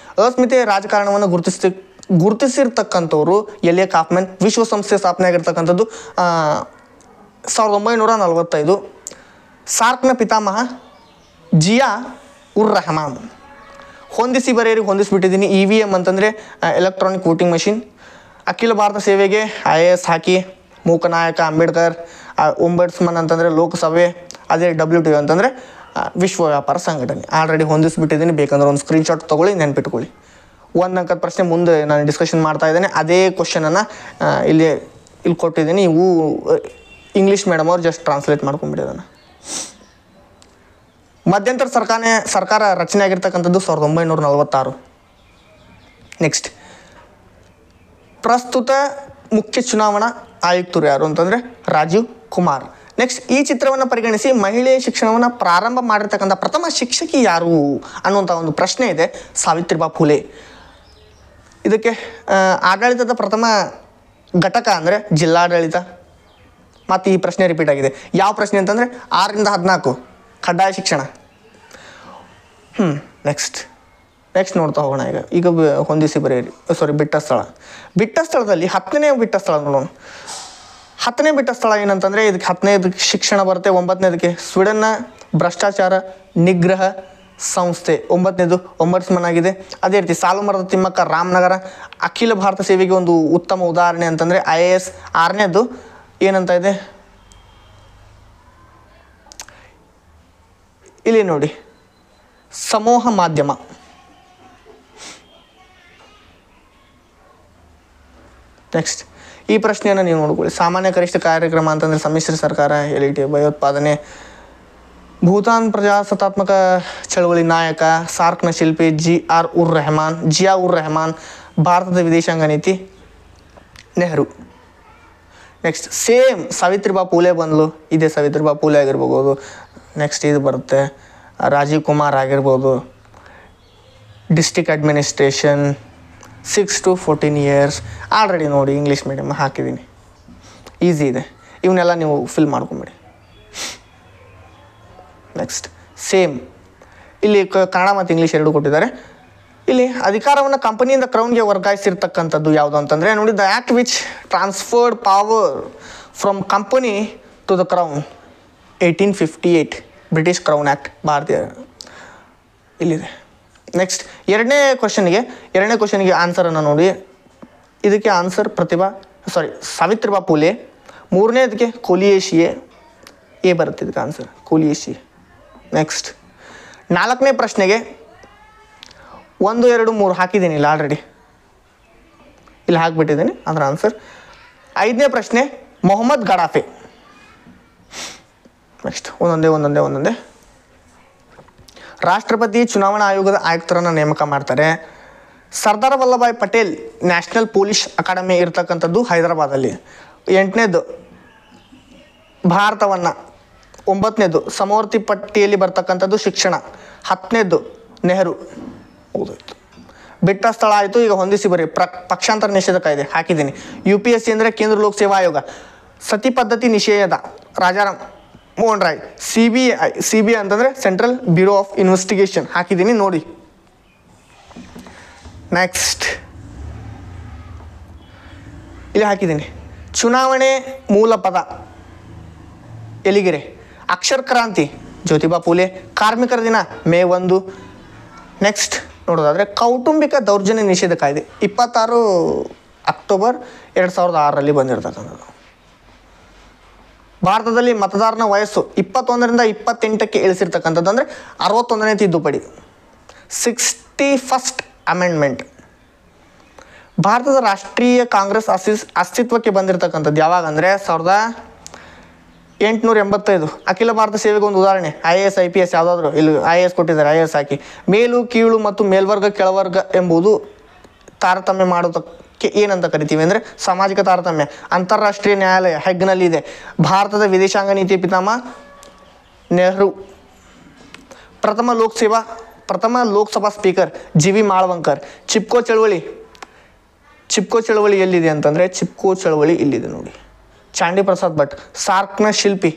S1: ಅಸ್ಮಿತೆ ರಾಜಕಾರಣವನ್ನು ಗುರುತಿಸಿರ್ತಕ್ಕಂಥವ್ರು ಎಲಿಯ ಕಾಫ್ಮನ್. ವಿಶ್ವಸಂಸ್ಥೆ ಸ್ಥಾಪನೆ ಆಗಿರ್ತಕ್ಕಂಥದ್ದು 1945. ಸಾರ್ಕ್ನ ಪಿತಾಮಹ ಜಿಯಾ ಉರ್ ರೆಹಮಾನ್. ಹೊಂದಿಸಿ ಬರೆಯರಿ ಹೊಂದಿಸಿಬಿಟ್ಟಿದ್ದೀನಿ. EVM ಅಂತಂದರೆ ಎಲೆಕ್ಟ್ರಾನಿಕ್ ವೋಟಿಂಗ್ ಮಷಿನ್. ಅಖಿಲ ಭಾರತ ಸೇವೆಗೆ IAS ಹಾಕಿ. ಮೂಕನಾಯಕ ಅಂಬೇಡ್ಕರ್. ಒಂಬಡ್ಸ್ಮನ್ ಅಂತಂದರೆ ಲೋಕಸಭೆ. ಅದೇ WTO ಅಂತಂದರೆ ವಿಶ್ವ ವ್ಯಾಪಾರ ಸಂಘಟನೆ. ಆಲ್ರೆಡಿ ಹೊಂದಿಸ್ಬಿಟ್ಟಿದ್ದೀನಿ, ಬೇಕಂದ್ರೆ ಒಂದು ಸ್ಕ್ರೀನ್ಶಾಟ್ ತೊಗೊಳ್ಳಿ, ನೆನ್ಪಿಟ್ಕೊಳ್ಳಿ. 1 ಅಂಕದ ಪ್ರಶ್ನೆ ಮುಂದೆ ನಾನು ಡಿಸ್ಕಷನ್ ಮಾಡ್ತಾ ಇದ್ದೇನೆ. ಅದೇ ಕ್ವಶನನ್ನು ಇಲ್ಲಿ ಕೊಟ್ಟಿದ್ದೀನಿ. ಇವು ಇಂಗ್ಲೀಷ್ ಮೇಡಮ್ ಅವ್ರು ಜಸ್ಟ್ ಟ್ರಾನ್ಸ್ಲೇಟ್ ಮಾಡ್ಕೊಂಡ್ಬಿಟ್ಟಿದ್ದಾನೆ. ಮಧ್ಯಂತರ ಸರ್ಕಾರ ರಚನೆ ಆಗಿರ್ತಕ್ಕಂಥದ್ದು 1946. ನೆಕ್ಸ್ಟ್ ಪ್ರಸ್ತುತ ಮುಖ್ಯ ಚುನಾವಣಾ ಆಯುಕ್ತರು ಯಾರು ಅಂತಂದರೆ ರಾಜೀವ್ ಕುಮಾರ್. ನೆಕ್ಸ್ಟ್ ಈ ಚಿತ್ರವನ್ನು ಪರಿಗಣಿಸಿ ಮಹಿಳೆಯ ಶಿಕ್ಷಣವನ್ನು ಪ್ರಾರಂಭ ಮಾಡಿರ್ತಕ್ಕಂಥ ಪ್ರಥಮ ಶಿಕ್ಷಕಿ ಯಾರು ಅನ್ನುವಂಥ ಒಂದು ಪ್ರಶ್ನೆ ಇದೆ. ಸಾವಿತ್ರಿಬಾಯಿ ಫುಲೆ. ಇದಕ್ಕೆ ಆಡಳಿತದ ಪ್ರಥಮ ಘಟಕ ಅಂದರೆ ಜಿಲ್ಲಾಡಳಿತ. ಮತ್ತು ಈ ಪ್ರಶ್ನೆ ರಿಪೀಟ್ ಆಗಿದೆ. ಯಾವ ಪ್ರಶ್ನೆ ಅಂತಂದರೆ 6ರಿಂದ 14 ಕಡ್ಡಾಯ ಶಿಕ್ಷಣ. ನೆಕ್ಸ್ಟ್ ನೋಡ್ತಾ ಹೋಗೋಣ. ಈಗ ಹೊಂದಿಸಿ ಬರೆಯಿರಿ. ಬಿಟ್ಟ ಸ್ಥಳದಲ್ಲಿ 10ನೇ ಬಿಟ್ಟ ಸ್ಥಳ ನೋಡೋಣ. 10ನೇ ಬಿಟ್ಟ ಸ್ಥಳ ಏನಂತಂದರೆ ಇದಕ್ಕೆ 10ನೇದಕ್ಕೆ ಶಿಕ್ಷಣ ಬರುತ್ತೆ. 9ನೇದಕ್ಕೆ ಸ್ವೀಡನ್ನ ಭ್ರಷ್ಟಾಚಾರ ನಿಗ್ರಹ ಸಂಸ್ಥೆ. 9ನೇದು ಒಂಬಡ್ಸ್ಮನ್ ಆಗಿದೆ. ಅದೇ ರೀತಿ ಸಾಲುಮರದ ತಿಮ್ಮಕ್ಕ ರಾಮನಗರ. ಅಖಿಲ ಭಾರತ ಸೇವೆಗೆ ಒಂದು ಉತ್ತಮ ಉದಾಹರಣೆ ಅಂತಂದರೆ IAS. 6ನೇದು ಏನಂತ ಇದೆ ಇಲ್ಲಿ ನೋಡಿ, ಸಮೂಹ ಮಾಧ್ಯಮ. ನೆಕ್ಸ್ಟ್ ಈ ಪ್ರಶ್ನೆಯನ್ನು ನೀವು ನೋಡ್ಕೊಳ್ಳಿ. ಸಾಮಾನ್ಯ ಕನಿಷ್ಠ ಕಾರ್ಯಕ್ರಮ ಅಂತಂದರೆ ಸಮ್ಮಿಶ್ರ ಸರ್ಕಾರ, LET, ಭಯೋತ್ಪಾದನೆ. ಭೂತಾನ್ ಪ್ರಜಾಸತ್ತಾತ್ಮಕ ಚಳವಳಿ ನಾಯಕ, ಸಾರ್ಕ್ನ ಶಿಲ್ಪಿ ಜಿಯಾ ಉರ್ ರೆಹಮಾನ್. ಭಾರತದ ವಿದೇಶಾಂಗ ನೀತಿ ನೆಹರು. ನೆಕ್ಸ್ಟ್ ಸೇಮ್ ಸಾವಿತ್ರಿಬಾಯಿ ಫುಲೆ ಬಂದ್ಲು. ಇದೇ ಸಾವಿತ್ರಿಬಾಯಿ ಫುಲೆ ಆಗಿರ್ಬೋದು. ನೆಕ್ಸ್ಟ್ ಇದು ಬರುತ್ತೆ ರಾಜೀವ್ ಕುಮಾರ್ ಆಗಿರ್ಬೋದು. District administration 6 to 14 years. Already ನೋಡಿ ಇಂಗ್ಲೀಷ್ ಮೀಡಿಯಮ್ ಹಾಕಿದ್ದೀನಿ, ಈಸಿ ಇದೆ. ಇವನ್ನೆಲ್ಲ ನೀವು ಫಿಲ್ ಮಾಡ್ಕೊಂಬಿಡಿ. ನೆಕ್ಸ್ಟ್ ಸೇಮ್ ಇಲ್ಲಿ ಕನ್ನಡ ಮತ್ತು ಇಂಗ್ಲೀಷ್ ಎರಡು ಕೊಟ್ಟಿದ್ದಾರೆ. ಇಲ್ಲಿ ಅಧಿಕಾರವನ್ನು ಕಂಪನಿಯಿಂದ ಕ್ರೌನ್ಗೆ ವರ್ಗಾಯಿಸಿರ್ತಕ್ಕಂಥದ್ದು ಯಾವುದು ಅಂತಂದರೆ ನೋಡಿ, the act which transferred power from company to the crown 1858 British crown act. ಭಾರತೀಯ ಇಲ್ಲಿದೆ. ನೆಕ್ಸ್ಟ್ ಎರಡನೇ ಕ್ವಶನಿಗೆ ಆನ್ಸರನ್ನು ನೋಡಿ. ಇದಕ್ಕೆ ಆನ್ಸರ್ ಸಾವಿತ್ರಿಬಾಯಿ ಫುಲೆ. 3ನೇದಕ್ಕೆ ಕೋಲಿಯೇಶಿಯೆ. ಎ ಬರುತ್ತೆ ಇದಕ್ಕೆ ಆನ್ಸರ್, ಕೋಲಿಯೇಶಿಯೆ. ನೆಕ್ಸ್ಟ್ 4ನೇ ಪ್ರಶ್ನೆಗೆ 1, 2, 3 ಹಾಕಿದ್ದೀನಿ ಇಲ್ಲಿ ಆಲ್ರೆಡಿ, ಇಲ್ಲಿ ಹಾಕಿಬಿಟ್ಟಿದ್ದೀನಿ ಅದರ ಆನ್ಸರ್. 5ನೇ ಪ್ರಶ್ನೆ ಮೊಹಮ್ಮದ್ ಗಡಾಫೆ. ನೆಕ್ಸ್ಟ್ ಒಂದೊಂದೇ. ರಾಷ್ಟ್ರಪತಿ ಚುನಾವಣಾ ಆಯೋಗದ ಆಯುಕ್ತರನ್ನು ನೇಮಕ ಮಾಡ್ತಾರೆ. Sardar Vallabhbhai Patel national police academy ಇರ್ತಕ್ಕಂಥದ್ದು ಹೈದರಾಬಾದಲ್ಲಿ. 8ನೇದು ಭಾರತವನ್ನು. 9ನೇದು ಸಮವರ್ತಿ ಪಟ್ಟಿಯಲ್ಲಿ ಬರ್ತಕ್ಕಂಥದ್ದು ಶಿಕ್ಷಣ. 10ನೇದು ನೆಹರು. ಹೋಗೋಯ್ತು. ಬಿಟ್ಟ ಸ್ಥಳ ಆಯಿತು. ಈಗ ಹೊಂದಿಸಿ ಬರೀ ಪಕ್ಷಾಂತರ ನಿಷೇಧ ಕಾಯ್ದೆ ಹಾಕಿದ್ದೀನಿ. UPSC ಅಂದರೆ ಕೇಂದ್ರ ಲೋಕ ಸೇವಾ ಆಯೋಗ. ಸತಿ ಪದ್ಧತಿ ನಿಷೇಧ ರಾಜಾರಾಮ್ ಮೋಹನ್ ರಾಯ್. CBI ಅಂತಂದರೆ ಸೆಂಟ್ರಲ್ ಬ್ಯೂರೋ ಆಫ್ ಇನ್ವೆಸ್ಟಿಗೇಷನ್ ಹಾಕಿದ್ದೀನಿ ನೋಡಿ. ನೆಕ್ಸ್ಟ್ ಇಲ್ಲಿ ಹಾಕಿದ್ದೀನಿ ಚುನಾವಣೆ ಮೂಲ ಪದ ಎಲಿಗೆರೆ. ಅಕ್ಷರ ಕ್ರಾಂತಿ ಜ್ಯೋತಿಬಾ ಫುಲೆ. ಕಾರ್ಮಿಕರ ದಿನ May 1. ನೆಕ್ಸ್ಟ್ ನೋಡೋದಾದರೆ ಕೌಟುಂಬಿಕ ದೌರ್ಜನ್ಯ ನಿಷೇಧ ಕಾಯ್ದೆ 26 ಅಕ್ಟೋಬರ್ 2006 ಬಂದಿರ್ತಕ್ಕಂಥದ್ದು. ಭಾರತದಲ್ಲಿ ಮತದಾರನ ವಯಸ್ಸು 21ರಿಂದ 28ಕ್ಕೆ ಇಳಿಸಿರ್ತಕ್ಕಂಥದ್ದು, ಅಂದರೆ 61ನೇ ತಿದ್ದುಪಡಿ, 61st ಅಮೆಂಡ್ಮೆಂಟ್. ಭಾರತದ ರಾಷ್ಟ್ರೀಯ ಕಾಂಗ್ರೆಸ್ ಅಸ್ತಿತ್ವಕ್ಕೆ ಬಂದಿರತಕ್ಕಂಥದ್ದು ಯಾವಾಗ ಅಂದರೆ 1885. ಅಖಿಲ ಭಾರತ ಸೇವೆಗೆ ಒಂದು ಉದಾಹರಣೆ IAS IPS ಯಾವುದಾದ್ರು ಇಲ್ಲಿ IAS ಕೊಟ್ಟಿದ್ದಾರೆ, IAS ಹಾಕಿ. ಮೇಲು ಕೀಳು ಮತ್ತು ಮೇಲ್ವರ್ಗ ಕೆಳವರ್ಗ ಎಂಬುದು ತಾರತಮ್ಯ ಮಾಡೋದಕ್ಕೆ ಏನಂತ ಕರಿತೀವಿ ಅಂದರೆ ಸಾಮಾಜಿಕ ತಾರತಮ್ಯ. ಅಂತಾರಾಷ್ಟ್ರೀಯ ನ್ಯಾಯಾಲಯ ಹೆಗ್ನಲ್ಲಿದೆ. ಭಾರತದ ವಿದೇಶಾಂಗ ನೀತಿ ಪಿತಾಮಹ ನೆಹರು. ಪ್ರಥಮ ಲೋಕಸಭಾ ಸ್ಪೀಕರ್ GV ಮಾಳವಂಕರ್. ಚಿಪ್ಕೋ ಚಳವಳಿ ಎಲ್ಲಿದೆ ಅಂತಂದರೆ ಚಿಪ್ಕೋ ಚಳವಳಿ ಇಲ್ಲಿದೆ ನೋಡಿ. ಚಾಂಡಿ ಪ್ರಸಾದ್ ಭಟ್. ಸಾರ್ಕ್ನ ಶಿಲ್ಪಿ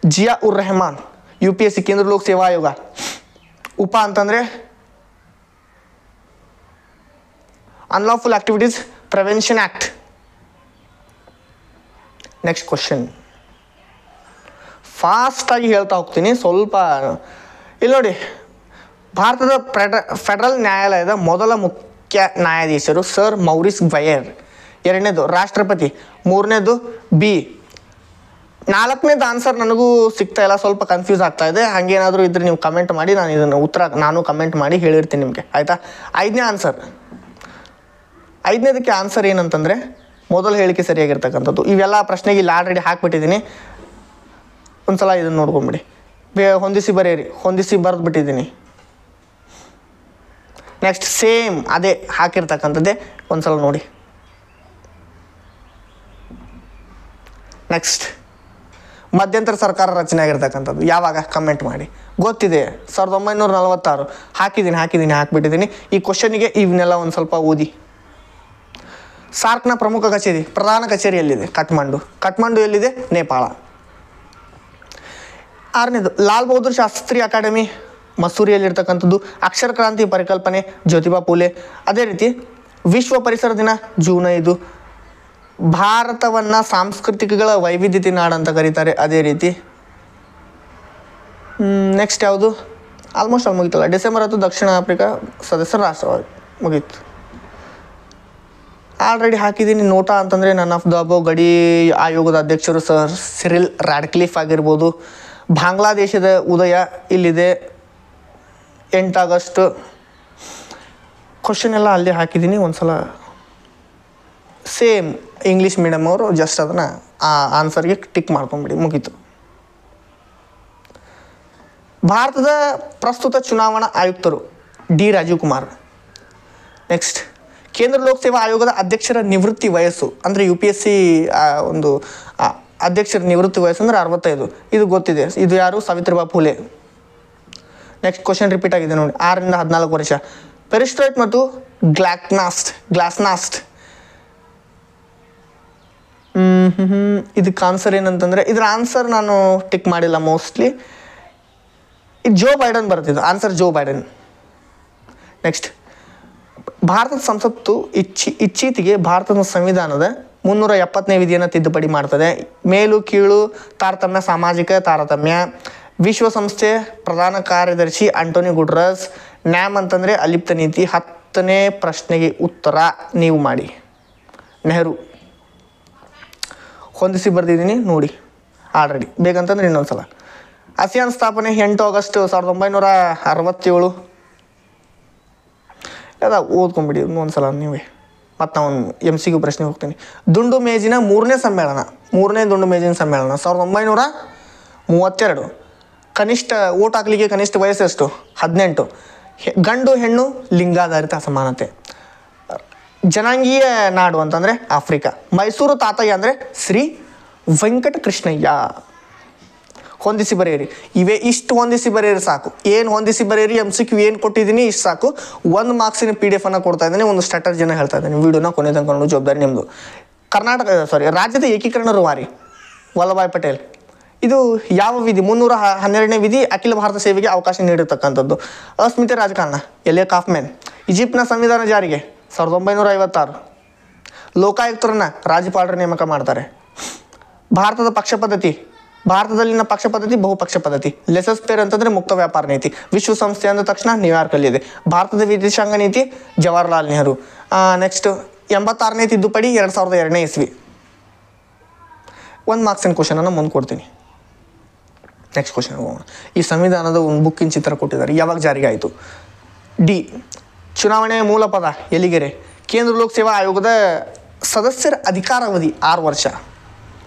S1: ಜಿಯಾ ಉರ್ ರೆಹಮಾನ್. UPSC ಕೇಂದ್ರ ಲೋಕ ಸೇವಾ ಆಯೋಗ. ಉಪ ಅಂತಂದರೆ unlawful activities prevention act. Next question ಫಾಸ್ಟಾಗಿ ಹೇಳ್ತಾ ಹೋಗ್ತೀನಿ, ಸ್ವಲ್ಪ ಇಲ್ಲಿ ನೋಡಿ. ಭಾರತದ ಫೆಡರಲ್ ನ್ಯಾಯಾಲಯದ ಮೊದಲ ಮುಖ್ಯ ನ್ಯಾಯಾಧೀಶರು ಸರ್ ಮೌರಿಸ್ ಗ್ವಯರ್. 2ನೇದು ರಾಷ್ಟ್ರಪತಿ. 3ನೇದು B. 4ನೇದು ಆನ್ಸರ್ ನನಗೂ ಸಿಗ್ತಾ ಇಲ್ಲ, ಸ್ವಲ್ಪ ಕನ್ಫ್ಯೂಸ್ ಆಗ್ತಾ ಇದೆ. ಹಾಗೇನಾದರೂ ಇದ್ರೆ ನೀವು ಕಮೆಂಟ್ ಮಾಡಿ, ನಾನು ಇದನ್ನು ಉತ್ತರ ನಾನು ಕಮೆಂಟ್ ಮಾಡಿ ಹೇಳಿರ್ತೀನಿ ನಿಮಗೆ, ಆಯಿತಾ. 5ನೇ ಆನ್ಸರ್. 5ನೇದಕ್ಕೆ ಆನ್ಸರ್ ಏನಂತಂದರೆ ಮೊದಲು ಹೇಳಿಕೆ ಸರಿಯಾಗಿರ್ತಕ್ಕಂಥದ್ದು. ಇವೆಲ್ಲ ಪ್ರಶ್ನೆಗೆ ಇಲ್ಲಿ ಆಲ್ರೆಡಿ ಹಾಕ್ಬಿಟ್ಟಿದ್ದೀನಿ, ಒಂದ್ಸಲ ಇದನ್ನು ನೋಡ್ಕೊಂಬಿಡಿ. ಹೊಂದಿಸಿ ಬರೆಯಿರಿ, ಹೊಂದಿಸಿ ಬರೆದ್ಬಿಟ್ಟಿದ್ದೀನಿ. ನೆಕ್ಸ್ಟ್ ಸೇಮ್ ಅದೇ ಹಾಕಿರ್ತಕ್ಕಂಥದ್ದೇ, ಒಂದ್ಸಲ ನೋಡಿ. ನೆಕ್ಸ್ಟ್ ಮಧ್ಯಂತರ ಸರ್ಕಾರ ರಚನೆ ಆಗಿರ್ತಕ್ಕಂಥದ್ದು ಯಾವಾಗ ಕಮೆಂಟ್ ಮಾಡಿ. ಗೊತ್ತಿದೆ 1946. ಹಾಕಿಬಿಟ್ಟಿದ್ದೀನಿ. ಈ ಕ್ವಶನಿಗೆ ಇವನ್ನೆಲ್ಲ ಒಂದು ಸ್ವಲ್ಪ ಓದಿ. ಸಾರ್ಕ್ನ ಪ್ರಧಾನ ಕಚೇರಿ ಎಲ್ಲಿದೆ? ಕಠ್ಮಂಡು ಎಲ್ಲಿದೆ? ನೇಪಾಳ. 6ನೇದು ಲಾಲ್ ಬಹದ್ದೂರ್ ಶಾಸ್ತ್ರಿ ಅಕಾಡೆಮಿ ಮಸೂರಿಯಲ್ಲಿರ್ತಕ್ಕಂಥದ್ದು. ಅಕ್ಷರ ಕ್ರಾಂತಿ ಪರಿಕಲ್ಪನೆ ಜ್ಯೋತಿಬಾ ಫುಲೆ. ಅದೇ ರೀತಿ ವಿಶ್ವ ಪರಿಸರ ದಿನ June 5. ಭಾರತವನ್ನು ಸಾಂಸ್ಕೃತಿಕಗಳ ವೈವಿಧ್ಯತೆ ನಾಡು ಅಂತ ಕರೀತಾರೆ. ಅದೇ ರೀತಿ ನೆಕ್ಸ್ಟ್ ಯಾವುದು? ಆಲ್ಮೋಸ್ಟ್ ಅಲ್ಲಿ ಮುಗಿತಲ್ಲ. ಡಿಸೆಂಬರ್ 10 ದಕ್ಷಿಣ ಆಫ್ರಿಕಾ ಸದಸ್ಯ ರಾಷ್ಟ್ರವಾಗಿ ಮುಗೀತು. ಆಲ್ರೆಡಿ ಹಾಕಿದ್ದೀನಿ. ನೋಟಾ ಅಂತಂದರೆ ನನ್ ಆಫ್ ದ ಅಬೌವ್ ಗಡಿ ಆಯೋಗದ ಅಧ್ಯಕ್ಷರು ಸರ್ ಸಿರಿಲ್ ರಾಡ್ಕ್ಲಿಫ್ ಆಗಿರ್ಬೋದು. ಬಾಂಗ್ಲಾದೇಶದ ಉದಯ ಇಲ್ಲಿದೆ 8 ಆಗಸ್ಟ್. ಕ್ವಶನ್ ಎಲ್ಲ ಅಲ್ಲೇ ಹಾಕಿದ್ದೀನಿ, ಒಂದ್ಸಲ ಸೇಮ್ ಇಂಗ್ಲೀಷ್ ಮೀಡಿಯಮ್ ಅವರು ಜಸ್ಟ್ ಅದನ್ನು ಆ ಆನ್ಸರ್ಗೆ ಟಿಕ್ ಮಾಡ್ಕೊಂಬಿಡಿ, ಮುಗೀತು. ಭಾರತದ ಪ್ರಸ್ತುತ ಚುನಾವಣಾ ಆಯುಕ್ತರು D. ರಾಜೀವ್ ಕುಮಾರ್. ನೆಕ್ಸ್ಟ್ ಕೇಂದ್ರ ಲೋಕಸೇವಾ ಆಯೋಗದ ಅಧ್ಯಕ್ಷರ ನಿವೃತ್ತಿ ವಯಸ್ಸು ಅಂದರೆ UPSC ಒಂದು ಅಧ್ಯಕ್ಷರ ನಿವೃತ್ತಿ ವಯಸ್ಸು ಅಂದರೆ 65. ಇದು ಗೊತ್ತಿದೆ. ಇದು ಯಾರು? Savitribai Phule. Next question repeat ಆಗಿದೆ ನೋಡಿ. 6ರಿಂದ 14 ವರ್ಷ. ಪೆರಿಸ್ಟ್ರಾಯ್ಡ್ ಮತ್ತು ಗ್ಲಾಸ್ನಾಸ್ಟ್. ಇದಕ್ಕೆ ಆನ್ಸರ್ ಏನಂತಂದರೆ, ಇದರ ಆನ್ಸರ್ ನಾನು ಟಿಕ್ ಮಾಡಿಲ್ಲ ಮೋಸ್ಟ್ಲಿ. ಇದು ಜೋ ಬೈಡನ್ ಬರ್ತಿದ್ದು ಆನ್ಸರ್, ಜೋ ಬೈಡನ್. ನೆಕ್ಸ್ಟ್ ಭಾರತದ ಸಂಸತ್ತು ಇತ್ತೀಚೆಗೆ ಭಾರತದ ಸಂವಿಧಾನದ 370ನೇ ವಿಧಿಯನ್ನು ತಿದ್ದುಪಡಿ ಮಾಡ್ತದೆ. ಮೇಲು ಕೀಳು ತಾರತಮ್ಯ, ಸಾಮಾಜಿಕ ತಾರತಮ್ಯ. ವಿಶ್ವಸಂಸ್ಥೆ ಪ್ರಧಾನ ಕಾರ್ಯದರ್ಶಿ ಆಂಟೋನಿಯೋ ಗುಟೆರಸ್. ನ್ಯಾಮ್ ಅಂತಂದರೆ ಅಲಿಪ್ತ ನೀತಿ. 10ನೇ ಪ್ರಶ್ನೆಗೆ ಉತ್ತರ ನೀವು ಮಾಡಿ. ನೆಹರು. ಹೊಂದಿಸಿ ಬರೆದಿದ್ದೀನಿ ನೋಡಿ ಆಲ್ರೆಡಿ. ಬೇಕಂತಂದ್ರೆ ಇನ್ನೊಂದ್ಸಲ. ಆಸಿಯಾನ್ ಸ್ಥಾಪನೆ 8 ಆಗಸ್ಟ್ 1967. ಅದ ಓದ್ಕೊಂಬಿಡಿ ಒಂದ್ಸಲ ನೀವೇ. ಮತ್ತು ನಾವು MCQ ಪ್ರಶ್ನೆ ಹೋಗ್ತೀನಿ. ದುಂಡು ಮೇಜಿನ 3ನೇ ದುಂಡು ಮೇಜಿನ ಸಮ್ಮೇಳನ 1932. ಕನಿಷ್ಠ ಓಟ್ ಹಾಕಲಿಕ್ಕೆ ಕನಿಷ್ಠ ವಯಸ್ಸು ಎಷ್ಟು? 18. ಗಂಡು ಹೆಣ್ಣು ಲಿಂಗಾಧಾರಿತ ಸಮಾನತೆ. ಜನಾಂಗೀಯ ನಾಡು ಅಂತಂದರೆ ಆಫ್ರಿಕಾ. ಮೈಸೂರು ತಾತಯ್ಯ ಅಂದರೆ ಶ್ರೀ ವೆಂಕಟಕೃಷ್ಣಯ್ಯ. ಹೊಂದಿಸಿ ಬರೆಯಿರಿ. ಇಷ್ಟು ಹೊಂದಿಸಿ ಬರೆಯಿರಿ ಸಾಕು. ಏನು ಹೊಂದಿಸಿ ಬರೆಯಿರಿ, MCQ ಏನು ಕೊಟ್ಟಿದ್ದೀನಿ ಇಷ್ಟು ಸಾಕು. 1 ಮಾರ್ಕ್ಸಿನ PDF ಕೊಡ್ತಾ ಇದ್ದೀನಿ, ಒಂದು ಸ್ಟ್ರಾಟಜಿನ ಹೇಳ್ತಾ ಇದ್ದೀನಿ. ವಿಡಿಯೋನ ಕೊನೆ ತನಕ ನೋಡೋ ಜವಾಬ್ದಾರಿ ನಿಮ್ಮದು. ರಾಜ್ಯದ ಏಕೀಕರಣ ರೂವಾರಿ ವಲ್ಲಭಾಯ್ ಪಟೇಲ್. ಇದು ಯಾವ ವಿಧಿ? 312ನೇ ವಿಧಿ ಅಖಿಲ ಭಾರತ ಸೇವೆಗೆ ಅವಕಾಶ ನೀಡಿರ್ತಕ್ಕಂಥದ್ದು. ಅಸ್ಮಿತೆ ರಾಜಕಾರಣ ಎಲಿಯಾ ಕಾಫ್ಮನ್. ಈಜಿಪ್ಟ್ನ ಸಂವಿಧಾನ ಜಾರಿಗೆ 1956. ಲೋಕಾಯುಕ್ತರನ್ನು ರಾಜ್ಯಪಾಲರ ನೇಮಕ ಮಾಡ್ತಾರೆ. ಭಾರತದಲ್ಲಿನ ಪಕ್ಷ ಪದ್ಧತಿ ಬಹುಪಕ್ಷ ಪದ್ಧತಿ. ಲೆಸಸ್ ಪೇರ್ ಅಂತಂದರೆ ಮುಕ್ತ ವ್ಯಾಪಾರ ನೀತಿ. ವಿಶ್ವಸಂಸ್ಥೆ ಅಂದ ತಕ್ಷಣ ನ್ಯೂಯಾರ್ಕಲ್ಲಿದೆ. ಭಾರತದ ವಿದೇಶಾಂಗ ನೀತಿ ಜವಾಹರ್ಲಾಲ್ ನೆಹರು. ನೆಕ್ಸ್ಟ್ 86ನೇ ತಿದ್ದುಪಡಿ 2002ನೇ ಇಸ್ವಿ. 1 ಮಾರ್ಕ್ಸಿನ ಕ್ವಶನನ್ನು ಮುಂದೆ ಕೊಡ್ತೀನಿ. ನೆಕ್ಸ್ಟ್ ಕ್ವಶನ್ ಹೋಗೋಣ. ಈ ಸಂವಿಧಾನದ ಒಂದು ಬುಕ್ಕಿನ ಚಿತ್ರ ಕೊಟ್ಟಿದ್ದಾರೆ. ಯಾವಾಗ ಜಾರಿಗೆ ಆಯಿತು? ಡಿ. ಚುನಾವಣೆಯ ಮೂಲ ಪದ ಎಲಿಗೆರೆ. ಕೇಂದ್ರ ಲೋಕ ಸೇವಾ ಆಯೋಗದ ಸದಸ್ಯರ ಅಧಿಕಾರಾವಧಿ 6 ವರ್ಷ.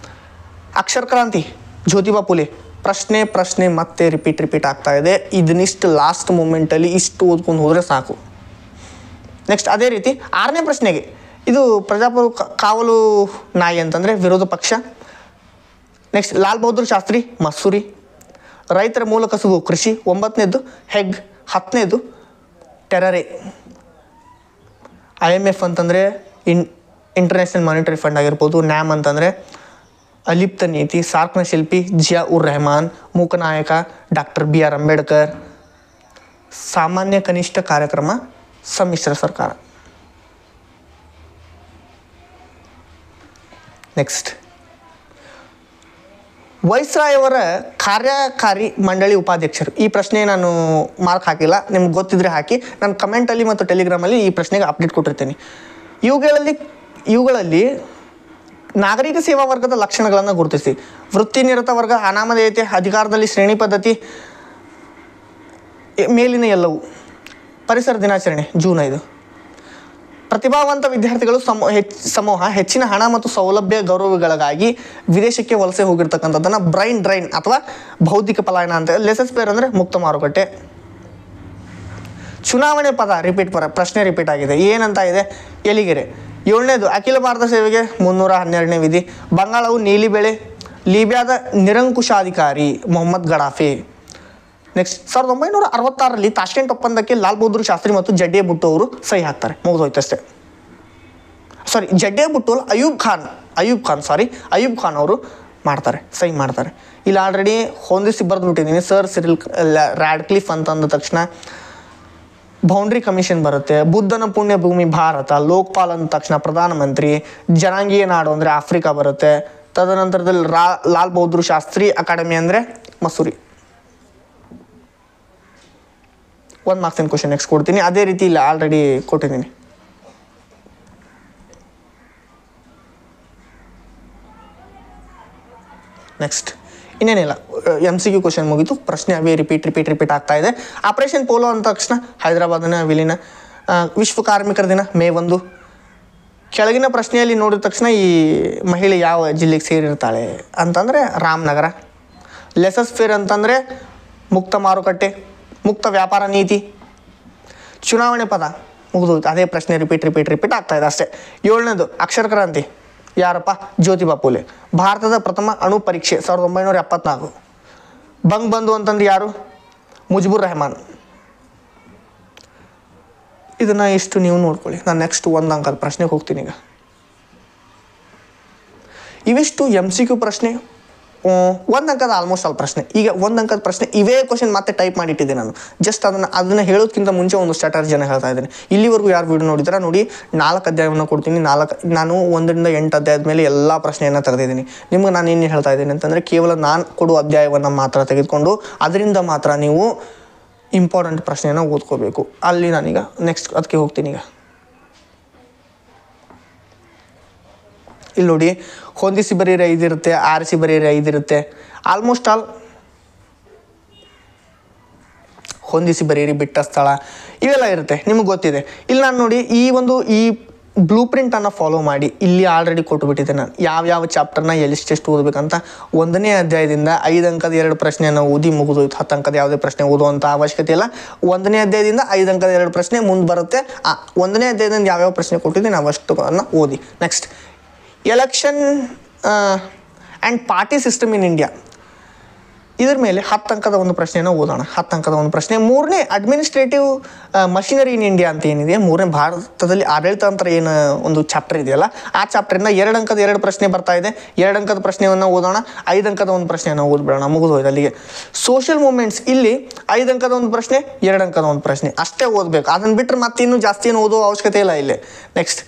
S1: ಅಕ್ಷರ ಕ್ರಾಂತಿ ಜ್ಯೋತಿಬಾ ಫುಲೆ. ಪ್ರಶ್ನೆ ಮತ್ತೆ ರಿಪೀಟ್ ಆಗ್ತಾ ಇದೆ. ಇದನ್ನಿಷ್ಟು ಲಾಸ್ಟ್ ಮೂಮೆಂಟಲ್ಲಿ ಇಷ್ಟು ಓದ್ಕೊಂಡು ಹೋದರೆ ಸಾಕು. ನೆಕ್ಸ್ಟ್ ಅದೇ ರೀತಿ 6ನೇ ಪ್ರಶ್ನೆಗೆ, ಇದು ಪ್ರಜಾಪ್ರಭು ಕಾವಲು ನಾಯಿ ಅಂತಂದರೆ ವಿರೋಧ ಪಕ್ಷ. ನೆಕ್ಸ್ಟ್ ಲಾಲ್ ಬಹದ್ದೂರ್ ಶಾಸ್ತ್ರಿ ಮಸೂರಿ. ರೈತರ ಮೂಲ ಕಸುಬು ಕೃಷಿ. 9ನೇದು ಹೆಗ್. 10ನೇದು ಟೆರರೆ. IMF ಅಂತಂದರೆ ಇಂಟರ್ನ್ಯಾಷನಲ್ ಮಾನಿಟರಿ ಫಂಡ್ ಆಗಿರ್ಬೋದು. ನ್ಯಾಮ್ ಅಂತಂದರೆ ಅಲಿಪ್ತ ನೀತಿ. ಸಾರ್ಕ್ನ ಶಿಲ್ಪಿ ಜಿಯಾ ಉರ್ ರೆಹಮಾನ್. Mooknayak doctor BR Ambedkar. ಸಾಮಾನ್ಯ ಕನಿಷ್ಠ ಕಾರ್ಯಕ್ರಮ ಸಮ್ಮಿಶ್ರ ಸರ್ಕಾರ. ನೆಕ್ಸ್ಟ್ ವೈಸ್ರಾಯವರ ಕಾರ್ಯಕಾರಿ ಮಂಡಳಿ ಉಪಾಧ್ಯಕ್ಷರು. ಈ ಪ್ರಶ್ನೆ ನಾನು ಮಾರ್ಕ್ ಹಾಕಿಲ್ಲ, ನಿಮ್ಗೆ ಗೊತ್ತಿದ್ರೆ ಹಾಕಿ. ನಾನು ಕಮೆಂಟಲ್ಲಿ ಮತ್ತು ಟೆಲಿಗ್ರಾಮಲ್ಲಿ ಈ ಪ್ರಶ್ನೆಗೆ ಅಪ್ಡೇಟ್ ಕೊಟ್ಟಿರ್ತೀನಿ. ಇವುಗಳಲ್ಲಿ ನಾಗರಿಕ ಸೇವಾ ವರ್ಗದ ಲಕ್ಷಣಗಳನ್ನು ಗುರುತಿಸಿ. ವೃತ್ತಿನಿರತ ವರ್ಗ, ಅನಾಮಧೇಯತೆ, ಅಧಿಕಾರದಲ್ಲಿ ಶ್ರೇಣಿ ಪದ್ಧತಿ, ಮೇಲಿನ ಎಲ್ಲವೂ. ಪರಿಸರ ದಿನಾಚರಣೆ ಜೂನ್ 5. ಪ್ರತಿಭಾವಂತ ವಿದ್ಯಾರ್ಥಿಗಳು ಸಮೂಹ ಹೆಚ್ಚಿನ ಹಣ ಮತ್ತು ಸೌಲಭ್ಯ ಗೌರವಗಳಿಗಾಗಿ ವಿದೇಶಕ್ಕೆ ವಲಸೆ ಹೋಗಿರ್ತಕ್ಕಂಥದ್ದನ್ನು ಬ್ರೈನ್ ಡ್ರೈನ್ ಅಥವಾ ಬೌದ್ಧಿಕ ಪಲಾಯನ ಅಂತ. ಲೆಸಸ್ ಪೇರ್ ಅಂದರೆ ಮುಕ್ತ ಮಾರುಕಟ್ಟೆ. ಚುನಾವಣೆ ಪದ ಪ್ರಶ್ನೆ ರಿಪೀಟ್ ಆಗಿದೆ. ಏನಂತ ಇದೆ? ಎಲಿಗೆರೆ. 7ನೇದು ಅಖಿಲ ಭಾರತ ಸೇವೆಗೆ 312ನೇ ವಿಧಿ. ಬಂಗಾಳವು ನೀಲಿ ಬೆಳೆ. ಲೀಬಿಯಾದ ನಿರಂಕುಶಾಧಿಕಾರಿ ಮೊಹಮ್ಮದ್ ಗಡಾಫಿ. ನೆಕ್ಸ್ಟ್ 1966ರಲ್ಲಿ ತಾಷ್ಕೆಂಟ್ ಒಪ್ಪಂದಕ್ಕೆ ಲಾಲ್ ಬಹದ್ದೂರ್ ಶಾಸ್ತ್ರಿ ಮತ್ತು ಜಡ್ಡೆ ಭುಟ್ಟೋ ಅವರು ಸಹಿ ಹಾಕ್ತಾರೆ. ಮುಗಿದೋಯ್ತಷ್ಟೇ. ಜಡ್ಡೆ ಭುಟ್ಟೋ ಅಯೂಬ್ ಖಾನ್ ಅವರು ಸಹಿ ಮಾಡ್ತಾರೆ. ಇಲ್ಲಿ ಆಲ್ರೆಡಿ ಹೊಂದಿಸಿ ಬರೆದು ಬಿಟ್ಟಿದ್ದೀನಿ. ಸರ್ ಸಿರಿಲ್ ರ್ಯಾಡ್ಕ್ಲಿಫ್ ಅಂತಂದ ತಕ್ಷಣ ಬೌಂಡ್ರಿ ಕಮಿಷನ್ ಬರುತ್ತೆ. ಬುದ್ಧನ ಪುಣ್ಯ ಭೂಮಿ ಭಾರತ. ಲೋಕ್ಪಾಲ್ ಅಂದ ತಕ್ಷಣ ಪ್ರಧಾನಮಂತ್ರಿ. ಜನಾಂಗೀಯ ನಾಡು ಅಂದರೆ ಆಫ್ರಿಕಾ ಬರುತ್ತೆ. ತದನಂತರದಲ್ಲಿ ಲಾಲ್ ಬಹದ್ದೂರ್ ಶಾಸ್ತ್ರಿ ಅಕಾಡೆಮಿ ಅಂದರೆ ಮಸೂರಿ. 1 ಮಾರ್ಕ್ಸಿನ ಕ್ವಶನ್ ನೆಕ್ಸ್ಟ್ ಕೊಡ್ತೀನಿ. ಅದೇ ರೀತಿ ಇಲ್ಲಿ ಆಲ್ರೆಡಿ ಕೊಟ್ಟಿದ್ದೀನಿ. ನೆಕ್ಸ್ಟ್ ಇನ್ನೇನಿಲ್ಲ, MCQ ಕ್ವಶನ್ ಮುಗಿತು. ಪ್ರಶ್ನೆ ಅವೇ ರಿಪೀಟ್ ಆಗ್ತಾ ಇದೆ. ಆಪರೇಷನ್ ಪೋಲೋ ಅಂದ ತಕ್ಷಣ ಹೈದರಾಬಾದಿನ ವಿಲೀನ. ವಿಶ್ವ ಕಾರ್ಮಿಕರ ದಿನ ಮೇ 1. ಕೆಳಗಿನ ಪ್ರಶ್ನೆಯಲ್ಲಿ ನೋಡಿದ ತಕ್ಷಣ ಈ ಮಹಿಳೆ ಯಾವ ಜಿಲ್ಲೆಗೆ ಸೇರಿರ್ತಾಳೆ ಅಂತಂದರೆ ರಾಮನಗರ. ಲೆಸಸ್ ಫೇರ್ ಅಂತಂದರೆ ಮುಕ್ತ ಮಾರುಕಟ್ಟೆ, ಮುಕ್ತ ವ್ಯಾಪಾರ ನೀತಿ. ಚುನಾವಣೆ ಪದ ಮುಗಿದೋಯ್ತು. ಅದೇ ಪ್ರಶ್ನೆ ರಿಪೀಟ್ ಆಗ್ತಾ ಇದೆ ಅಷ್ಟೇ. 7ನೇದು ಅಕ್ಷರ ಕ್ರಾಂತಿ. ಯಾರಪ್ಪ? ಜ್ಯೋತಿಬಾ ಫುಲೆ. ಭಾರತದ ಪ್ರಥಮ ಅಣು ಪರೀಕ್ಷೆ 1974. ಬಂಗ್ ಬಂಧು ಅಂತಂದ್ರೆ ಯಾರು? ಮುಜಿಬುರ್ ರೆಹಮಾನ್. ಇದನ್ನು ಇಷ್ಟು ನೀವು ನೋಡ್ಕೊಳ್ಳಿ. ನಾನು ನೆಕ್ಸ್ಟ್ 1 ಅಂಕದ ಪ್ರಶ್ನೆಗೆ ಹೋಗ್ತೀನಿ. ಈಗ ಇವಿಷ್ಟು MCQ ಪ್ರಶ್ನೆ. 1 ಅಂಕದ ಆಲ್ಮೋಸ್ಟ್ ಆಲ್ ಪ್ರಶ್ನೆ. ಈಗ 1 ಅಂಕದ ಪ್ರಶ್ನೆ ಇವೇ ಕ್ವಶನ್ ಮತ್ತೆ ಟೈಪ್ ಮಾಡಿಟ್ಟಿದ್ದೆ ನಾನು. ಜಸ್ಟ್ ಅದನ್ನು ಹೇಳೋದಕ್ಕಿಂತ ಮುಂಚೆ ಒಂದು ಸ್ಟ್ರಾಟಜಿಯನ್ನು ಹೇಳ್ತಾ ಇದ್ದೀನಿ. ಇಲ್ಲಿವರೆಗೂ ಯಾರು ವಿಡಿಯೋ ನೋಡಿದ್ರೆ ನೋಡಿ, 4 ಅಧ್ಯಾಯವನ್ನು ಕೊಡ್ತೀನಿ. ನಾನು 1ರಿಂದ 8 ಅಧ್ಯಾಯದ ಮೇಲೆ ಎಲ್ಲ ಪ್ರಶ್ನೆಯನ್ನು ತೆಗೆದಿದ್ದೀನಿ. ನಿಮ್ಗೆ ನಾನು ಏನು ಹೇಳ್ತಾ ಇದ್ದೀನಿ ಅಂತಂದರೆ, ಕೇವಲ ನಾನು ಕೊಡುವ ಅಧ್ಯಾಯವನ್ನು ಮಾತ್ರ ತೆಗೆದುಕೊಂಡು ಅದರಿಂದ ಮಾತ್ರ ನೀವು ಇಂಪಾರ್ಟೆಂಟ್ ಪ್ರಶ್ನೆಯನ್ನು ಓದ್ಕೋಬೇಕು. ಅಲ್ಲಿ ನಾನೀಗ ನೆಕ್ಸ್ಟ್ ಅದಕ್ಕೆ ಹೋಗ್ತೀನಿ. ಈಗ ಇಲ್ಲಿ ನೋಡಿ, ಹೊಂದಿಸಿ ಬರೀರಿ 5 ಇರುತ್ತೆ, ಆರಿಸಿ ಬರೀರಿ 5 ಇರುತ್ತೆ. ಆಲ್ಮೋಸ್ಟ್ ಆಲ್ ಹೊಂದಿಸಿ ಬರೀರಿ, ಬಿಟ್ಟ ಸ್ಥಳ ಇವೆಲ್ಲ ಇರುತ್ತೆ, ನಿಮಗೆ ಗೊತ್ತಿದೆ. ಇಲ್ಲಿ ನಾನು ನೋಡಿ ಈ ಬ್ಲೂ ಪ್ರಿಂಟನ್ನು ಫಾಲೋ ಮಾಡಿ ಇಲ್ಲಿ ಆಲ್ರೆಡಿ ಕೊಟ್ಟುಬಿಟ್ಟಿದ್ದೆ ನಾನು ಯಾವ ಚಾಪ್ಟರ್ನ ಎಷ್ಟೆಷ್ಟು ಓದಬೇಕಂತ. 1ನೇ ಅಧ್ಯಾಯದಿಂದ 5 ಅಂಕದ 2 ಪ್ರಶ್ನೆಯನ್ನು ಓದಿ ಮುಗಿದೋಯ್ತು. 10 ಅಂಕದ ಯಾವುದೇ ಪ್ರಶ್ನೆ ಓದುವಂಥ ಅವಶ್ಯಕತೆ ಇಲ್ಲ. 1ನೇ ಅಧ್ಯಾಯದಿಂದ 5 ಅಂಕದ 2 ಪ್ರಶ್ನೆ ಮುಂದೆ ಬರುತ್ತೆ. 1ನೇ ಅಧ್ಯಾಯದಿಂದ ಯಾವ್ಯಾವ ಪ್ರಶ್ನೆ ಕೊಟ್ಟಿದ್ದೀನಿ ಅವಷ್ಟನ್ನು ಓದಿ. Next election and party system in India. ಇದ್ರ ಮೇಲೆ 10 ಅಂಕದ ಒಂದು ಪ್ರಶ್ನೆಯನ್ನು ಓದೋಣ. 10 ಅಂಕದ ಒಂದು ಪ್ರಶ್ನೆ. 3ನೇ ಅಡ್ಮಿನಿಸ್ಟ್ರೇಟಿವ್ ಮಷಿನರಿ ಇನ್ ಇಂಡಿಯಾ ಅಂತ ಏನಿದೆ, 3ನೇ ಭಾರತದಲ್ಲಿ ಆಡಳಿತಾಂತರ ಏನು ಒಂದು ಚಾಪ್ಟರ್ ಇದೆಯಲ್ಲ, ಆ ಚಾಪ್ಟರಿಂದ 2 ಅಂಕದ 2 ಪ್ರಶ್ನೆ ಬರ್ತಾ ಇದೆ. 2 ಅಂಕದ ಪ್ರಶ್ನೆಯನ್ನು ಓದೋಣ. 5 ಅಂಕದ ಒಂದು ಪ್ರಶ್ನೆಯನ್ನು ಓದ್ಬಿಡೋಣ. ಮುಗಿದೋಯ್ತು ಅಲ್ಲಿಗೆ. ಸೋಷಿಯಲ್ ಮೂಮೆಂಟ್ಸ್ ಇಲ್ಲಿ 5 ಅಂಕದ ಒಂದು ಪ್ರಶ್ನೆ, 2 ಅಂಕದ ಒಂದು ಪ್ರಶ್ನೆ ಅಷ್ಟೇ ಓದಬೇಕು. ಅದನ್ನು ಬಿಟ್ಟರೆ ಮತ್ತಿನ್ನೂ ಜಾಸ್ತಿ ಏನು ಓದೋ ಅವಶ್ಯಕತೆ ಇಲ್ಲ ಇಲ್ಲಿ. Next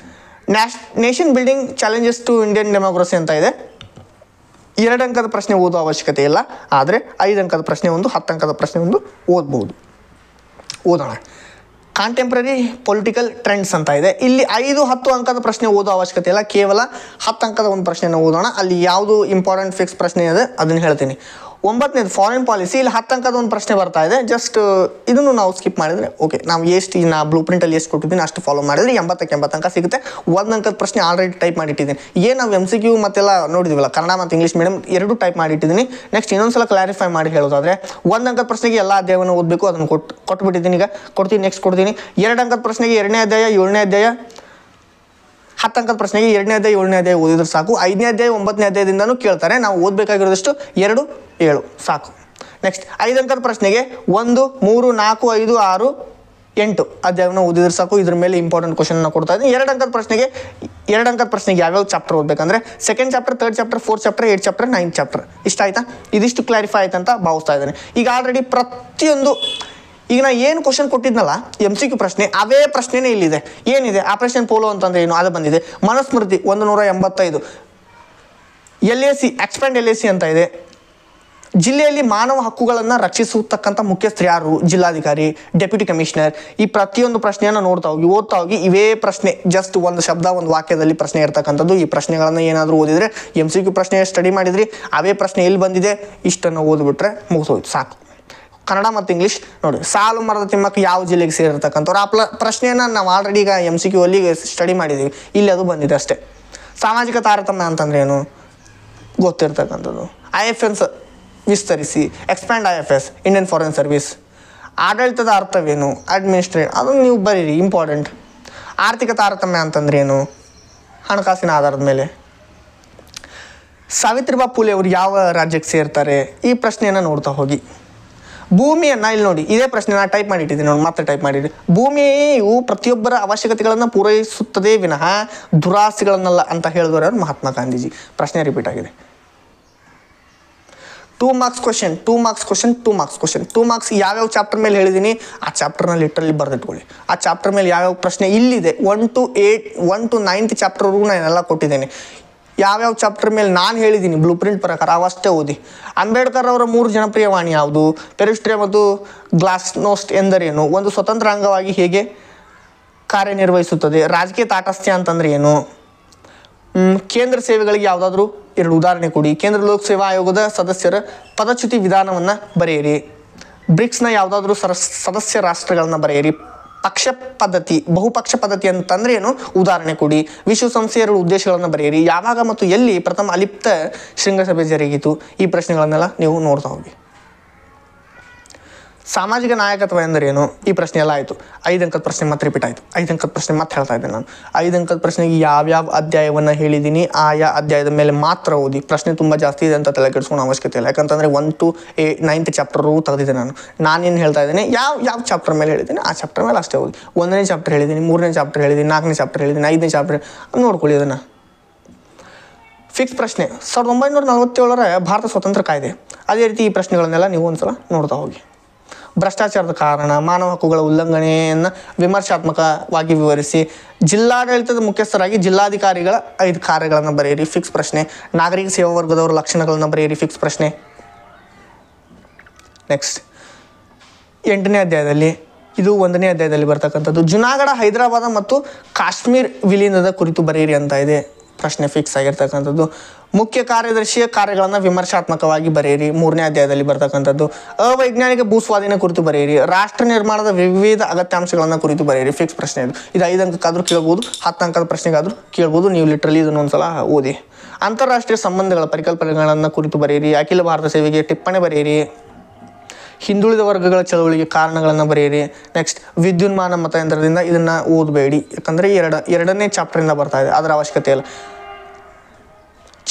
S1: nation building challenges to Indian democracy ಅಂತ ಇದೆ. 2 ಅಂಕದ ಪ್ರಶ್ನೆ ಓದೋ ಅವಶ್ಯಕತೆ ಇಲ್ಲ. ಆದರೆ 5 ಅಂಕದ ಪ್ರಶ್ನೆ ಒಂದು, 10 ಅಂಕದ ಪ್ರಶ್ನೆ ಒಂದು ಓದ್ಬೋದು. ಓದೋಣ. ಕಾಂಟೆಂಪ್ರರಿ ಪೊಲಿಟಿಕಲ್ ಟ್ರೆಂಡ್ಸ್ ಅಂತ ಇದೆ. ಇಲ್ಲಿ 5-10 ಅಂಕದ ಪ್ರಶ್ನೆ ಓದೋ ಅವಶ್ಯಕತೆ ಇಲ್ಲ, ಕೇವಲ 10 ಅಂಕದ ಒಂದು ಪ್ರಶ್ನೆಯನ್ನು ಓದೋಣ. ಅಲ್ಲಿ ಯಾವುದು ಇಂಪಾರ್ಟೆಂಟ್ ಫಿಕ್ಸ್ ಪ್ರಶ್ನೆ ಇದೆ ಅದನ್ನು ಹೇಳ್ತೀನಿ. 9ನೇದು ಫಾರಿನ್ ಪಾಲಿಸಿ. ಇಲ್ಲಿ 10 ಅಂಕದ ಒಂದು ಪ್ರಶ್ನೆ ಬರ್ತಾ ಇದೆ. ಜಸ್ಟ್ ಇದನ್ನು ನಾವು ಸ್ಕಿಪ್ ಮಾಡಿದರೆ ಓಕೆ. ನಾವು ಎಷ್ಟು ನಾ ಬ್ಲೂ ಪ್ರಿಂಟಲ್ಲಿ ಎಷ್ಟು ಕೊಟ್ಟಿದ್ದೀನಿ ಅಷ್ಟು ಫಾಲೋ ಮಾಡಿದರೆ 80ಕ್ಕೆ 80 ಅಂಕ ಸಿಗುತ್ತೆ. 1 ಅಂಕದ ಪ್ರಶ್ನೆ ಆಲ್ರೆಡಿ ಟೈಪ್ ಮಾಡಿಟ್ಟಿದ್ದೀನಿ. ಏನು ನಾವು MCQ ಮತ್ತೆಲ್ಲ ನೋಡಿದ್ವಲ್ಲ, ಕನ್ನಡ ಮತ್ತು ಇಂಗ್ಲೀಷ್ ಮೀಡಿಯಮ್ ಎರಡೂ ಟೈಪ್ ಮಾಡಿಟ್ಟಿದ್ದೀನಿ. ನೆಕ್ಸ್ಟ್ ಇನ್ನೊಂದ್ಸಲ ಕ್ಲಾರಿಫೈ ಮಾಡಿ ಹೇಳೋದಾದರೆ 1 ಅಂಕದ ಪ್ರಶ್ನೆಗೆ ಎಲ್ಲ ಅಧ್ಯಾಯವನ್ನು ಓದಬೇಕು, ಅದನ್ನು ಕೊಟ್ಬಿಟ್ಟಿದ್ದೀನಿ. ಈಗ ಕೊಡ್ತೀನಿ, ನೆಕ್ಸ್ಟ್ ಕೊಡ್ತೀನಿ. 2 ಅಂಕದ ಪ್ರಶ್ನೆಗೆ 2ನೇ ಅಧ್ಯಾಯ 7ನೇ ಅಧ್ಯಾಯ, 10 ಅಂಕದ ಪ್ರಶ್ನೆಗೆ 2ನೇ ಅಧ್ಯಾಯ 7ನೇ ಅಧ್ಯಾಯ ಓದಿದ್ರೆ ಸಾಕು. 5ನೇ ಅಧ್ಯಾಯ 9ನೇ ಅಧ್ಯಾಯದಿಂದನೂ ಕೇಳ್ತಾರೆ. ನಾವು ಓದಬೇಕಾಗಿರೋದಷ್ಟು 2, 7 ಸಾಕು. ನೆಕ್ಸ್ಟ್ 5 ಅಂಕದ ಪ್ರಶ್ನೆಗೆ 1, 3, 4, 5, 6, 8 ಅಧ್ಯಾಯವನ್ನು ಓದಿದ್ರೆ ಸಾಕು. ಇದ್ರ ಮೇಲೆ ಇಂಪಾರ್ಟೆಂಟ್ ಕ್ವಶನ್ನ ಕೊಡ್ತಾ ಇದ್ದೀನಿ. 2 ಅಂಕದ ಪ್ರಶ್ನೆಗೆ ಯಾವ್ಯಾವ ಚಾಪ್ಟರ್ ಓದಬೇಕಂದ್ರೆ second chapter, third chapter, fourth chapter, 8th chapter, 9th chapter. ಇಷ್ಟ ಆಯ್ತಾ? ಇದಿಷ್ಟು ಕ್ಲಾರಿಫೈ ಆಯ್ತು ಅಂತ ಭಾವಿಸ್ತಾ ಇದ್ದೇನೆ. ಈಗ ಆಲ್ರೆಡಿ ಪ್ರತಿಯೊಂದು ಈಗ ನಾ ಏನು ಕ್ವಶನ್ ಕೊಟ್ಟಿದ್ನಲ್ಲ MCQ ಪ್ರಶ್ನೆ, ಅವೇ ಪ್ರಶ್ನೆನೇ ಇಲ್ಲಿದೆ. ಏನಿದೆ ಆಪರೇಷನ್ ಪೋಲೋ ಅಂತಂದ್ರೆ ಏನು ಅದು ಬಂದಿದೆ. ಮನುಸ್ಮೃತಿ 185, LAC ಎಕ್ಸ್ಪ್ಯಾಂಡ್ LAC ಅಂತ ಇದೆ. ಜಿಲ್ಲೆಯಲ್ಲಿ ಮಾನವ ಹಕ್ಕುಗಳನ್ನು ರಕ್ಷಿಸತಕ್ಕಂಥ ಮುಖ್ಯಸ್ಥರು ಯಾರು? ಜಿಲ್ಲಾಧಿಕಾರಿ, ಡೆಪ್ಯೂಟಿ ಕಮಿಷನರ್. ಈ ಪ್ರತಿಯೊಂದು ಪ್ರಶ್ನೆಯನ್ನು ನೋಡ್ತಾ ಹೋಗಿ, ಓದ್ತಾ ಹೋಗಿ. ಇವೇ ಪ್ರಶ್ನೆ, ಜಸ್ಟ್ ಒಂದು ಶಬ್ದ ಒಂದು ವಾಕ್ಯದಲ್ಲಿ ಪ್ರಶ್ನೆ ಇರ್ತಕ್ಕಂಥದ್ದು. ಈ ಪ್ರಶ್ನೆಗಳನ್ನು ಏನಾದರೂ ಓದಿದರೆ MCQ ಪ್ರಶ್ನೆ ಸ್ಟಡಿ ಮಾಡಿದ್ರಿ, ಅವೇ ಪ್ರಶ್ನೆ ಎಲ್ಲಿ ಬಂದಿದೆ ಇಷ್ಟನ್ನು ಓದ್ಬಿಟ್ರೆ ಮುಗಿಸೋಯ್ತು, ಸಾಕು. ಕನ್ನಡ ಮತ್ತು ಇಂಗ್ಲೀಷ್ ನೋಡಿ. ಸಾಲು ಮರದ ತಿಮ್ಮಕ್ಕ ಯಾವ ಜಿಲ್ಲೆಗೆ ಸೇರಿರ್ತಕ್ಕಂಥವ್ರು? ಆ ಪ್ರಶ್ನೆಯನ್ನು ನಾವು ಆಲ್ರೆಡಿ ಈಗ MCQ ಅಲ್ಲಿ ಸ್ಟಡಿ ಮಾಡಿದ್ದೀವಿ. ಇಲ್ಲಿ ಅದು ಬಂದಿದೆ ಅಷ್ಟೇ. ಸಾಮಾಜಿಕ ತಾರತಮ್ಯ ಅಂತಂದ್ರೆ ಏನು ಗೊತ್ತಿರ್ತಕ್ಕಂಥದ್ದು. IFS ವಿಸ್ತರಿಸಿ, expand IFS, Indian foreign service. ಆಡಳಿತದ ಅರ್ಥವೇನು? ಅಡ್ಮಿನಿಸ್ಟ್ರೇಟ್. ಅದನ್ನು ನೀವು ಬರೀರಿ, ಇಂಪಾರ್ಟೆಂಟ್. ಆರ್ಥಿಕ ತಾರತಮ್ಯ ಅಂತಂದ್ರೆ ಏನು? ಹಣಕಾಸಿನ ಆಧಾರದ ಮೇಲೆ. ಸಾವಿತ್ರಿಬಾಯಿ ಫುಲೆ ಅವರು ಯಾವ ರಾಜ್ಯಕ್ಕೆ ಸೇರ್ತಾರೆ? ಈ ಪ್ರಶ್ನೆಯನ್ನು ನೋಡ್ತಾ ಹೋಗಿ. ಭೂಮಿಯನ್ನು ಇಲ್ಲಿ ನೋಡಿ, ಇದೇ ಪ್ರಶ್ನೆ ನಾನು ಟೈಪ್ ಮಾಡಿಟ್ಟಿದ್ದೀನಿ ನೋಡಿ, ಮತ್ತೆ ಟೈಪ್ ಮಾಡಿರಿ. ಭೂಮಿಯು ಪ್ರತಿಯೊಬ್ಬರ ಅವಶ್ಯಕತೆಗಳನ್ನು ಪೂರೈಸುತ್ತದೆ ವಿನಃ ದುರಾಸೆಗಳನ್ನಲ್ಲ ಅಂತ ಹೇಳಿದವರು ಮಹಾತ್ಮ ಗಾಂಧೀಜಿ. ಪ್ರಶ್ನೆ ರಿಪೀಟ್ ಆಗಿದೆ. 2 marks question, 2 marks question, 2 marks question. 2 marks ಯಾವ್ಯಾವ ಚಾಪ್ಟರ್ ಮೇಲೆ ಹೇಳಿದ್ದೀನಿ ಆ ಚಾಪ್ಟರ್ನ ಲಿಟ್ರಲಿ ಬರೆದಿಟ್ಕೊಳ್ಳಿ. ಆ ಚಾಪ್ಟರ್ ಮೇಲೆ ಯಾವ್ಯಾವ ಪ್ರಶ್ನೆ ಇಲ್ಲಿದೆ 1 to 9th ಚಾಪ್ಟರ್ವರೆಗೂ ನಾನೆಲ್ಲ ಕೊಟ್ಟಿದ್ದೇನೆ. ಯಾವ್ಯಾವ ಚಾಪ್ಟರ್ ಮೇಲೆ ನಾನು ಹೇಳಿದ್ದೀನಿ ಬ್ಲೂ ಪ್ರಿಂಟ್ ಪ್ರಕಾರ ಅವಷ್ಟೇ ಓದಿ. ಅಂಬೇಡ್ಕರ್ ಅವರ 3 ಜನಪ್ರಿಯ ವಾಣಿ ಯಾವುದು? ಪೆರಿಸ್ಟ್ರಿಯಾ ಮತ್ತು ಗ್ಲಾಸ್ನೋಸ್ಟ್ ಎಂದರೇನು? ಒಂದು ಸ್ವತಂತ್ರ ಅಂಗವಾಗಿ ಹೇಗೆ ಕಾರ್ಯನಿರ್ವಹಿಸುತ್ತದೆ? ರಾಜಕೀಯ ತಾಟಸ್ಥ್ಯ ಅಂತಂದ್ರೆ ಏನು? ಕೇಂದ್ರ ಸೇವೆಗಳಿಗೆ ಯಾವುದಾದ್ರೂ 2 ಉದಾಹರಣೆ ಕೊಡಿ. ಕೇಂದ್ರ ಲೋಕಸೇವಾ ಆಯೋಗದ ಸದಸ್ಯರ ಪದಚ್ಯುತಿ ವಿಧಾನವನ್ನು ಬರೆಯಿರಿ. ಬ್ರಿಕ್ಸ್ನ ಯಾವುದಾದ್ರೂ ಸದಸ್ಯ ರಾಷ್ಟ್ರಗಳನ್ನ ಬರೆಯಿರಿ. ಪಕ್ಷ ಪದ್ಧತಿ, ಬಹುಪಕ್ಷ ಪದ್ಧತಿ ಅಂತಂದ್ರೆ ಏನು? ಉದಾಹರಣೆ ಕೊಡಿ. ವಿಶ್ವಸಂಸ್ಥೆಯ 2 ಉದ್ದೇಶಗಳನ್ನು ಬರೆಯಿರಿ. ಯಾವಾಗ ಮತ್ತು ಎಲ್ಲಿ ಪ್ರಥಮ ಅಲಿಪ್ತ ಶೃಂಗಸಭೆ ಜರುಗಿತು? ಈ ಪ್ರಶ್ನೆಗಳನ್ನೆಲ್ಲ ನೀವು ನೋಡ್ತಾ ಹೋಗಿ. ಸಾಮಾಜಿಕ ನಾಯಕತ್ವ ಎಂದರೇನು? ಈ ಪ್ರಶ್ನೆ ಎಲ್ಲ ಆಯಿತು. 5 ಅಂಕದ ಪ್ರಶ್ನೆ ಮತ್ತೆ ರಿಪೀಟ್ ಆಯಿತು. 5 ಅಂಕದ ಪ್ರಶ್ನೆ ಮತ್ತೆ ಹೇಳ್ತಾ ಇದ್ದೇನೆ ನಾನು. 5 ಅಂಕದ ಪ್ರಶ್ನೆಗೆ ಯಾವ್ಯಾವ ಅಧ್ಯಾಯವನ್ನು ಹೇಳಿದ್ದೀನಿ ಆಯಾ ಅಧ್ಯಾಯದ ಮೇಲೆ ಮಾತ್ರ ಓದಿ. ಪ್ರಶ್ನೆ ತುಂಬ ಜಾಸ್ತಿ ಇದೆ ಅಂತ ತಲೆ ಕೆಡಿಸ್ಕೊಳ್ಳೋ ಅವಶ್ಯಕತೆ ಇಲ್ಲ. ಯಾಕಂತಂದರೆ 1 to 9th ಚಾಪ್ಟರ್ವರೆಗೂ ತೆಗೆದಿದ್ದೆ ನಾನು. ನಾನೇನು ಹೇಳ್ತಾ ಇದ್ದೀನಿ, ಯಾವ ಚಾಪ್ಟರ್ ಮೇಲೆ ಹೇಳಿದ್ದೀನಿ ಆ ಚಾಪ್ಟರ್ ಮೇಲೆ ಅಷ್ಟೇ ಓದಿ. 1ನೇ ಚಾಪ್ಟರ್ ಹೇಳಿದ್ದೀನಿ, 3ನೇ ಚಾಪ್ಟರ್ ಹೇಳಿದ್ದೀನಿ, 4ನೇ ಚಾಪ್ಟರ್ ಹೇಳಿದ್ದೀನಿ, 5ನೇ ಚಾಪ್ಟರ್ ನೋಡ್ಕೊಳ್ಳಿ. ಅದನ್ನು ಫಿಕ್ಸ್ ಪ್ರಶ್ನೆ 1947ರ ಭಾರತ ಸ್ವತಂತ್ರ ಕಾಯ್ದೆ. ಅದೇ ರೀತಿ ಈ ಪ್ರಶ್ನೆಗಳನ್ನೆಲ್ಲ ನೀವು ಒಂದ್ಸಲ ನೋಡ್ತಾ ಹೋಗಿ. ಭ್ರಷ್ಟಾಚಾರದ ಕಾರಣ, ಮಾನವ ಹಕ್ಕುಗಳ ಉಲ್ಲಂಘನೆಯನ್ನು ವಿಮರ್ಶಾತ್ಮಕವಾಗಿ ವಿವರಿಸಿ. ಜಿಲ್ಲಾಡಳಿತದ ಮುಖ್ಯಸ್ಥರಾಗಿ ಜಿಲ್ಲಾಧಿಕಾರಿಗಳ 5 ಕಾರ್ಯಗಳನ್ನು ಬರೆಯಿರಿ. ಫಿಕ್ಸ್ ಪ್ರಶ್ನೆ. ನಾಗರಿಕ ಸೇವಾ ವರ್ಗದವರ ಲಕ್ಷಣಗಳನ್ನು ಬರೆಯಿರಿ. ಫಿಕ್ಸ್ ಪ್ರಶ್ನೆ. ನೆಕ್ಸ್ಟ್ 8ನೇ ಅಧ್ಯಾಯದಲ್ಲಿ, ಇದು 1ನೇ ಅಧ್ಯಾಯದಲ್ಲಿ ಬರ್ತಕ್ಕಂಥದ್ದು. ಜುನಾಗಢ, ಹೈದರಾಬಾದ ಮತ್ತು ಕಾಶ್ಮೀರ್ ವಿಲೀನದ ಕುರಿತು ಬರೆಯಿರಿ ಅಂತ ಇದೆ. ಪ್ರಶ್ನೆ ಫಿಕ್ಸ್ ಆಗಿರ್ತಕ್ಕಂಥದ್ದು. ಮುಖ್ಯ ಕಾರ್ಯದರ್ಶಿಯ ಕಾರ್ಯಗಳನ್ನು ವಿಮರ್ಶಾತ್ಮಕವಾಗಿ ಬರೆಯಿರಿ. 3ನೇ ಅಧ್ಯಾಯದಲ್ಲಿ ಬರ್ತಕ್ಕಂಥದ್ದು. ಅವೈಜ್ಞಾನಿಕ ಭೂಸ್ವಾಧೀನ ಕುರಿತು ಬರೆಯಿರಿ. ರಾಷ್ಟ್ರ ನಿರ್ಮಾಣದ ವಿವಿಧ ಅಗತ್ಯಾಂಶಗಳನ್ನು ಕುರಿತು ಬರೆಯಿರಿ. ಫಿಕ್ಸ್ ಪ್ರಶ್ನೆ ಇದು. 5 ಅಂಕಕ್ಕಾದರೂ ಕೇಳ್ಬೋದು, 10 ಅಂಕದ ಪ್ರಶ್ನೆಗಾದರೂ ಕೇಳ್ಬೋದು. ನೀವು ಲಿಟ್ರಲಿ ಇದನ್ನು ಒಂದ್ಸಲ ಓದಿ. ಅಂತಾರಾಷ್ಟ್ರೀಯ ಸಂಬಂಧಗಳ ಪರಿಕಲ್ಪನೆಗಳನ್ನು ಕುರಿತು ಬರೆಯಿರಿ. ಅಖಿಲ ಭಾರತ ಸೇವೆಗೆ ಟಿಪ್ಪಣಿ ಬರೆಯಿರಿ. ಹಿಂದುಳಿದ ವರ್ಗಗಳ ಚಳವಳಿಗೆ ಕಾರಣಗಳನ್ನು ಬರೆಯಿರಿ. ನೆಕ್ಸ್ಟ್ ವಿದ್ಯುನ್ಮಾನ ಮತಯಂತ್ರದಿಂದ. ಇದನ್ನು ಓದಬೇಡಿ, ಯಾಕಂದರೆ 2ನೇ ಚಾಪ್ಟರಿಂದ ಬರ್ತಾ ಇದೆ, ಅದರ ಅವಶ್ಯಕತೆ ಇಲ್ಲ.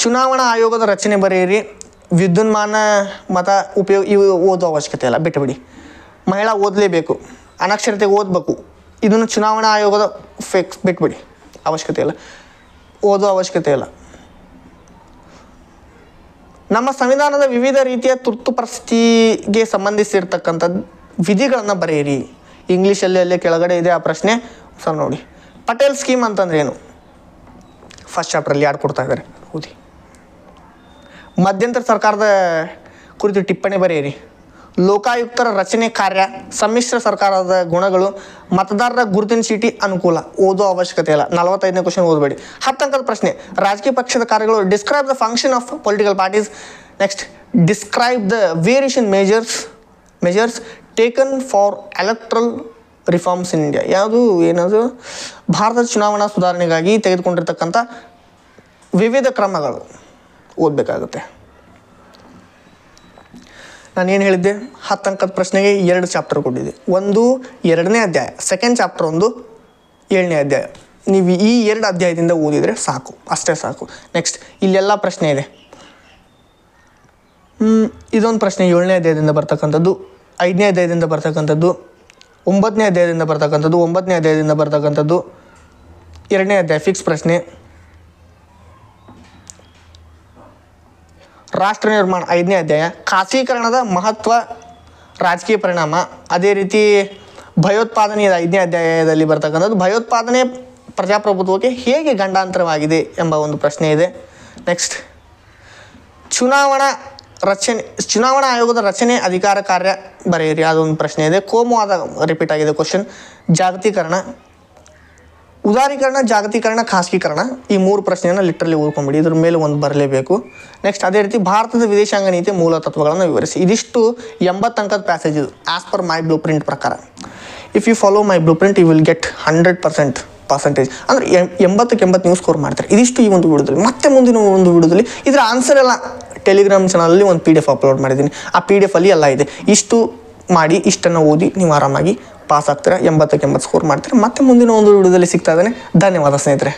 S1: ಚುನಾವಣಾ ಆಯೋಗದ ರಚನೆ ಬರೆಯಿರಿ. ವಿದ್ಯುನ್ಮಾನ ಮತ ಉಪಯೋಗ ಇವು ಓದೋ ಅವಶ್ಯಕತೆ ಇಲ್ಲ, ಬಿಟ್ಟುಬಿಡಿ. ಮಹಿಳಾ ಓದಲೇಬೇಕು, ಅನಕ್ಷರತೆಗೆ ಓದಬೇಕು. ಇದನ್ನು ಚುನಾವಣಾ ಆಯೋಗದ ಫಿಕ್ಸ್ ಬಿಟ್ಬಿಡಿ, ಅವಶ್ಯಕತೆ ಇಲ್ಲ, ಓದೋ ಅವಶ್ಯಕತೆ ಇಲ್ಲ. ನಮ್ಮ ಸಂವಿಧಾನದ ವಿವಿಧ ರೀತಿಯ ತುರ್ತು ಪರಿಸ್ಥಿತಿಗೆ ಸಂಬಂಧಿಸಿರ್ತಕ್ಕಂಥ ವಿಧಿಗಳನ್ನು ಬರೆಯಿರಿ. ಇಂಗ್ಲೀಷಲ್ಲಿ ಅಲ್ಲೇ ಕೆಳಗಡೆ ಇದೆ ಆ ಪ್ರಶ್ನೆ, ಸರ್ ನೋಡಿ. ಪಟೇಲ್ ಸ್ಕೀಮ್ ಅಂತಂದ್ರೆ ಏನು? ಫಸ್ಟ್ ಚಾಪ್ಟ್ರಲ್ಲಿ ಯಾರು ಕೊಡ್ತಾ ಇದ್ದಾರೆ ಓದಿ. ಮಧ್ಯಂತರ ಸರ್ಕಾರದ ಕುರಿತು ಟಿಪ್ಪಣಿ ಬರೆಯಿರಿ. ಲೋಕಾಯುಕ್ತರ ರಚನೆ ಕಾರ್ಯ, ಸಮ್ಮಿಶ್ರ ಸರ್ಕಾರದ ಗುಣಗಳು, ಮತದಾರರ ಗುರುತಿನ ಚೀಟಿ ಅನುಕೂಲ. ಓದೋ ಅವಶ್ಯಕತೆ ಇಲ್ಲ. 45ನೇ ಕ್ವಶನ್ ಓದಬೇಡಿ. 10 ಅಂಕದ ಪ್ರಶ್ನೆ, ರಾಜಕೀಯ ಪಕ್ಷದ ಕಾರ್ಯಗಳು. Describe the function of political parties. Next, describe the variation measures taken for electoral reforms in India. ಯಾವುದು ಏನದು? ಭಾರತದ ಚುನಾವಣಾ ಸುಧಾರಣೆಗಾಗಿ ತೆಗೆದುಕೊಂಡಿರ್ತಕ್ಕಂಥ ವಿವಿಧ ಕ್ರಮಗಳು ಓದಬೇಕಾಗುತ್ತೆ. ನಾನೇನು ಹೇಳಿದ್ದೆ? 10 ಅಂಕದ ಪ್ರಶ್ನೆಗೆ 2 ಚಾಪ್ಟರ್ ಕೊಟ್ಟಿದ್ದೆ. ಒಂದು 2ನೇ ಅಧ್ಯಾಯ, ಸೆಕೆಂಡ್ ಚಾಪ್ಟರ್ ಒಂದು 7ನೇ ಅಧ್ಯಾಯ. ನೀವು ಈ 2 ಅಧ್ಯಾಯದಿಂದ ಓದಿದರೆ ಸಾಕು, ಅಷ್ಟೇ ಸಾಕು. ನೆಕ್ಸ್ಟ್, ಇಲ್ಲೆಲ್ಲ ಪ್ರಶ್ನೆ ಇದೆ. ಇದೊಂದು ಪ್ರಶ್ನೆ 7ನೇ ಅಧ್ಯಾಯದಿಂದ ಬರ್ತಕ್ಕಂಥದ್ದು, 5ನೇ ಅಧ್ಯಾಯದಿಂದ ಬರ್ತಕ್ಕಂಥದ್ದು, 9ನೇ ಅಧ್ಯಾಯದಿಂದ ಬರ್ತಕ್ಕಂಥದ್ದು, 9ನೇ ಅಧ್ಯಾಯದಿಂದ ಬರ್ತಕ್ಕಂಥದ್ದು, 2ನೇ ಅಧ್ಯಾಯ ಫಿಕ್ಸ್ ಪ್ರಶ್ನೆ. ರಾಷ್ಟ್ರ ನಿರ್ಮಾಣ 5ನೇ ಅಧ್ಯಾಯ. ಖಾಸಗೀಕರಣದ ಮಹತ್ವ, ರಾಜಕೀಯ ಪರಿಣಾಮ. ಅದೇ ರೀತಿ ಭಯೋತ್ಪಾದನೆ 5ನೇ ಅಧ್ಯಾಯದಲ್ಲಿ ಬರ್ತಕ್ಕಂಥದ್ದು. ಭಯೋತ್ಪಾದನೆ ಪ್ರಜಾಪ್ರಭುತ್ವಕ್ಕೆ ಹೇಗೆ ಗಂಡಾಂತರವಾಗಿದೆ ಎಂಬ ಒಂದು ಪ್ರಶ್ನೆ ಇದೆ. ನೆಕ್ಸ್ಟ್, ಚುನಾವಣಾ ಆಯೋಗದ ರಚನೆ, ಅಧಿಕಾರ, ಕಾರ್ಯ ಬರೆಯಿರಿ, ಅದೊಂದು ಪ್ರಶ್ನೆ ಇದೆ. ಕೋಮುವಾದ ರಿಪೀಟ್ ಆಗಿದೆ ಕ್ವಶನ್. ಜಾಗತೀಕರಣ, ಉದಾರೀಕರಣ, ಜಾಗತೀಕರಣ, ಖಾಸಗೀಕರಣ, ಈ 3 ಪ್ರಶ್ನೆಯನ್ನು ಲಿಟ್ರಲಿ ಓದ್ಕೊಂಬಿಡಿ. ಇದ್ರ ಮೇಲೆ ಒಂದು ಬರಲೇಬೇಕು. ನೆಕ್ಸ್ಟ್, ಅದೇ ರೀತಿ ಭಾರತದ ವಿದೇಶಾಂಗ ನೀತಿಯ ಮೂಲ ತತ್ವಗಳನ್ನು ವಿವರಿಸಿ. ಇದಿಷ್ಟು 80 ಅಂಕದ ಪ್ಯಾಸೇಜ್ ಇದು, as per my blueprint ಪ್ರಕಾರ. If you follow my blueprint you will get 100% percentage. ಅಂದರೆ 80ಕ್ಕೆ 80 ನೀವು ಸ್ಕೋರ್ ಮಾಡ್ತಾರೆ. ಇದಿಷ್ಟು ಈ ಒಂದು ವಿಡಿಯೋದಲ್ಲಿ. ಮತ್ತೆ ಮುಂದಿನ ಒಂದು ವಿಡಿಯೋದಲ್ಲಿ ಇದರ ಆನ್ಸರ್ ಎಲ್ಲ ಟೆಲಿಗ್ರಾಮ್ ಚಾನಲಲ್ಲಿ ಒಂದು PDF ಅಪ್ಲೋಡ್ ಮಾಡಿದ್ದೀನಿ. ಆ PDF ಅಲ್ಲಿ ಎಲ್ಲ ಇದೆ. ಇಷ್ಟು ಮಾಡಿ, ಇಷ್ಟನ್ನು ಓದಿ ನೀವು ಆರಾಮಾಗಿ ಪಾಸ್ ಆಗ್ತೀರಾ, 80ಕ್ಕೆ 80 ಸ್ಕೋರ್ ಮಾಡ್ತೀರಾ. ಮತ್ತೆ ಮುಂದಿನ ಒಂದು ವಿಡಿಯೋದಲ್ಲಿ ಸಿಗ್ತಾ ಇದ್ದಾನೆ. ಧನ್ಯವಾದ ಸ್ನೇಹಿತರೆ.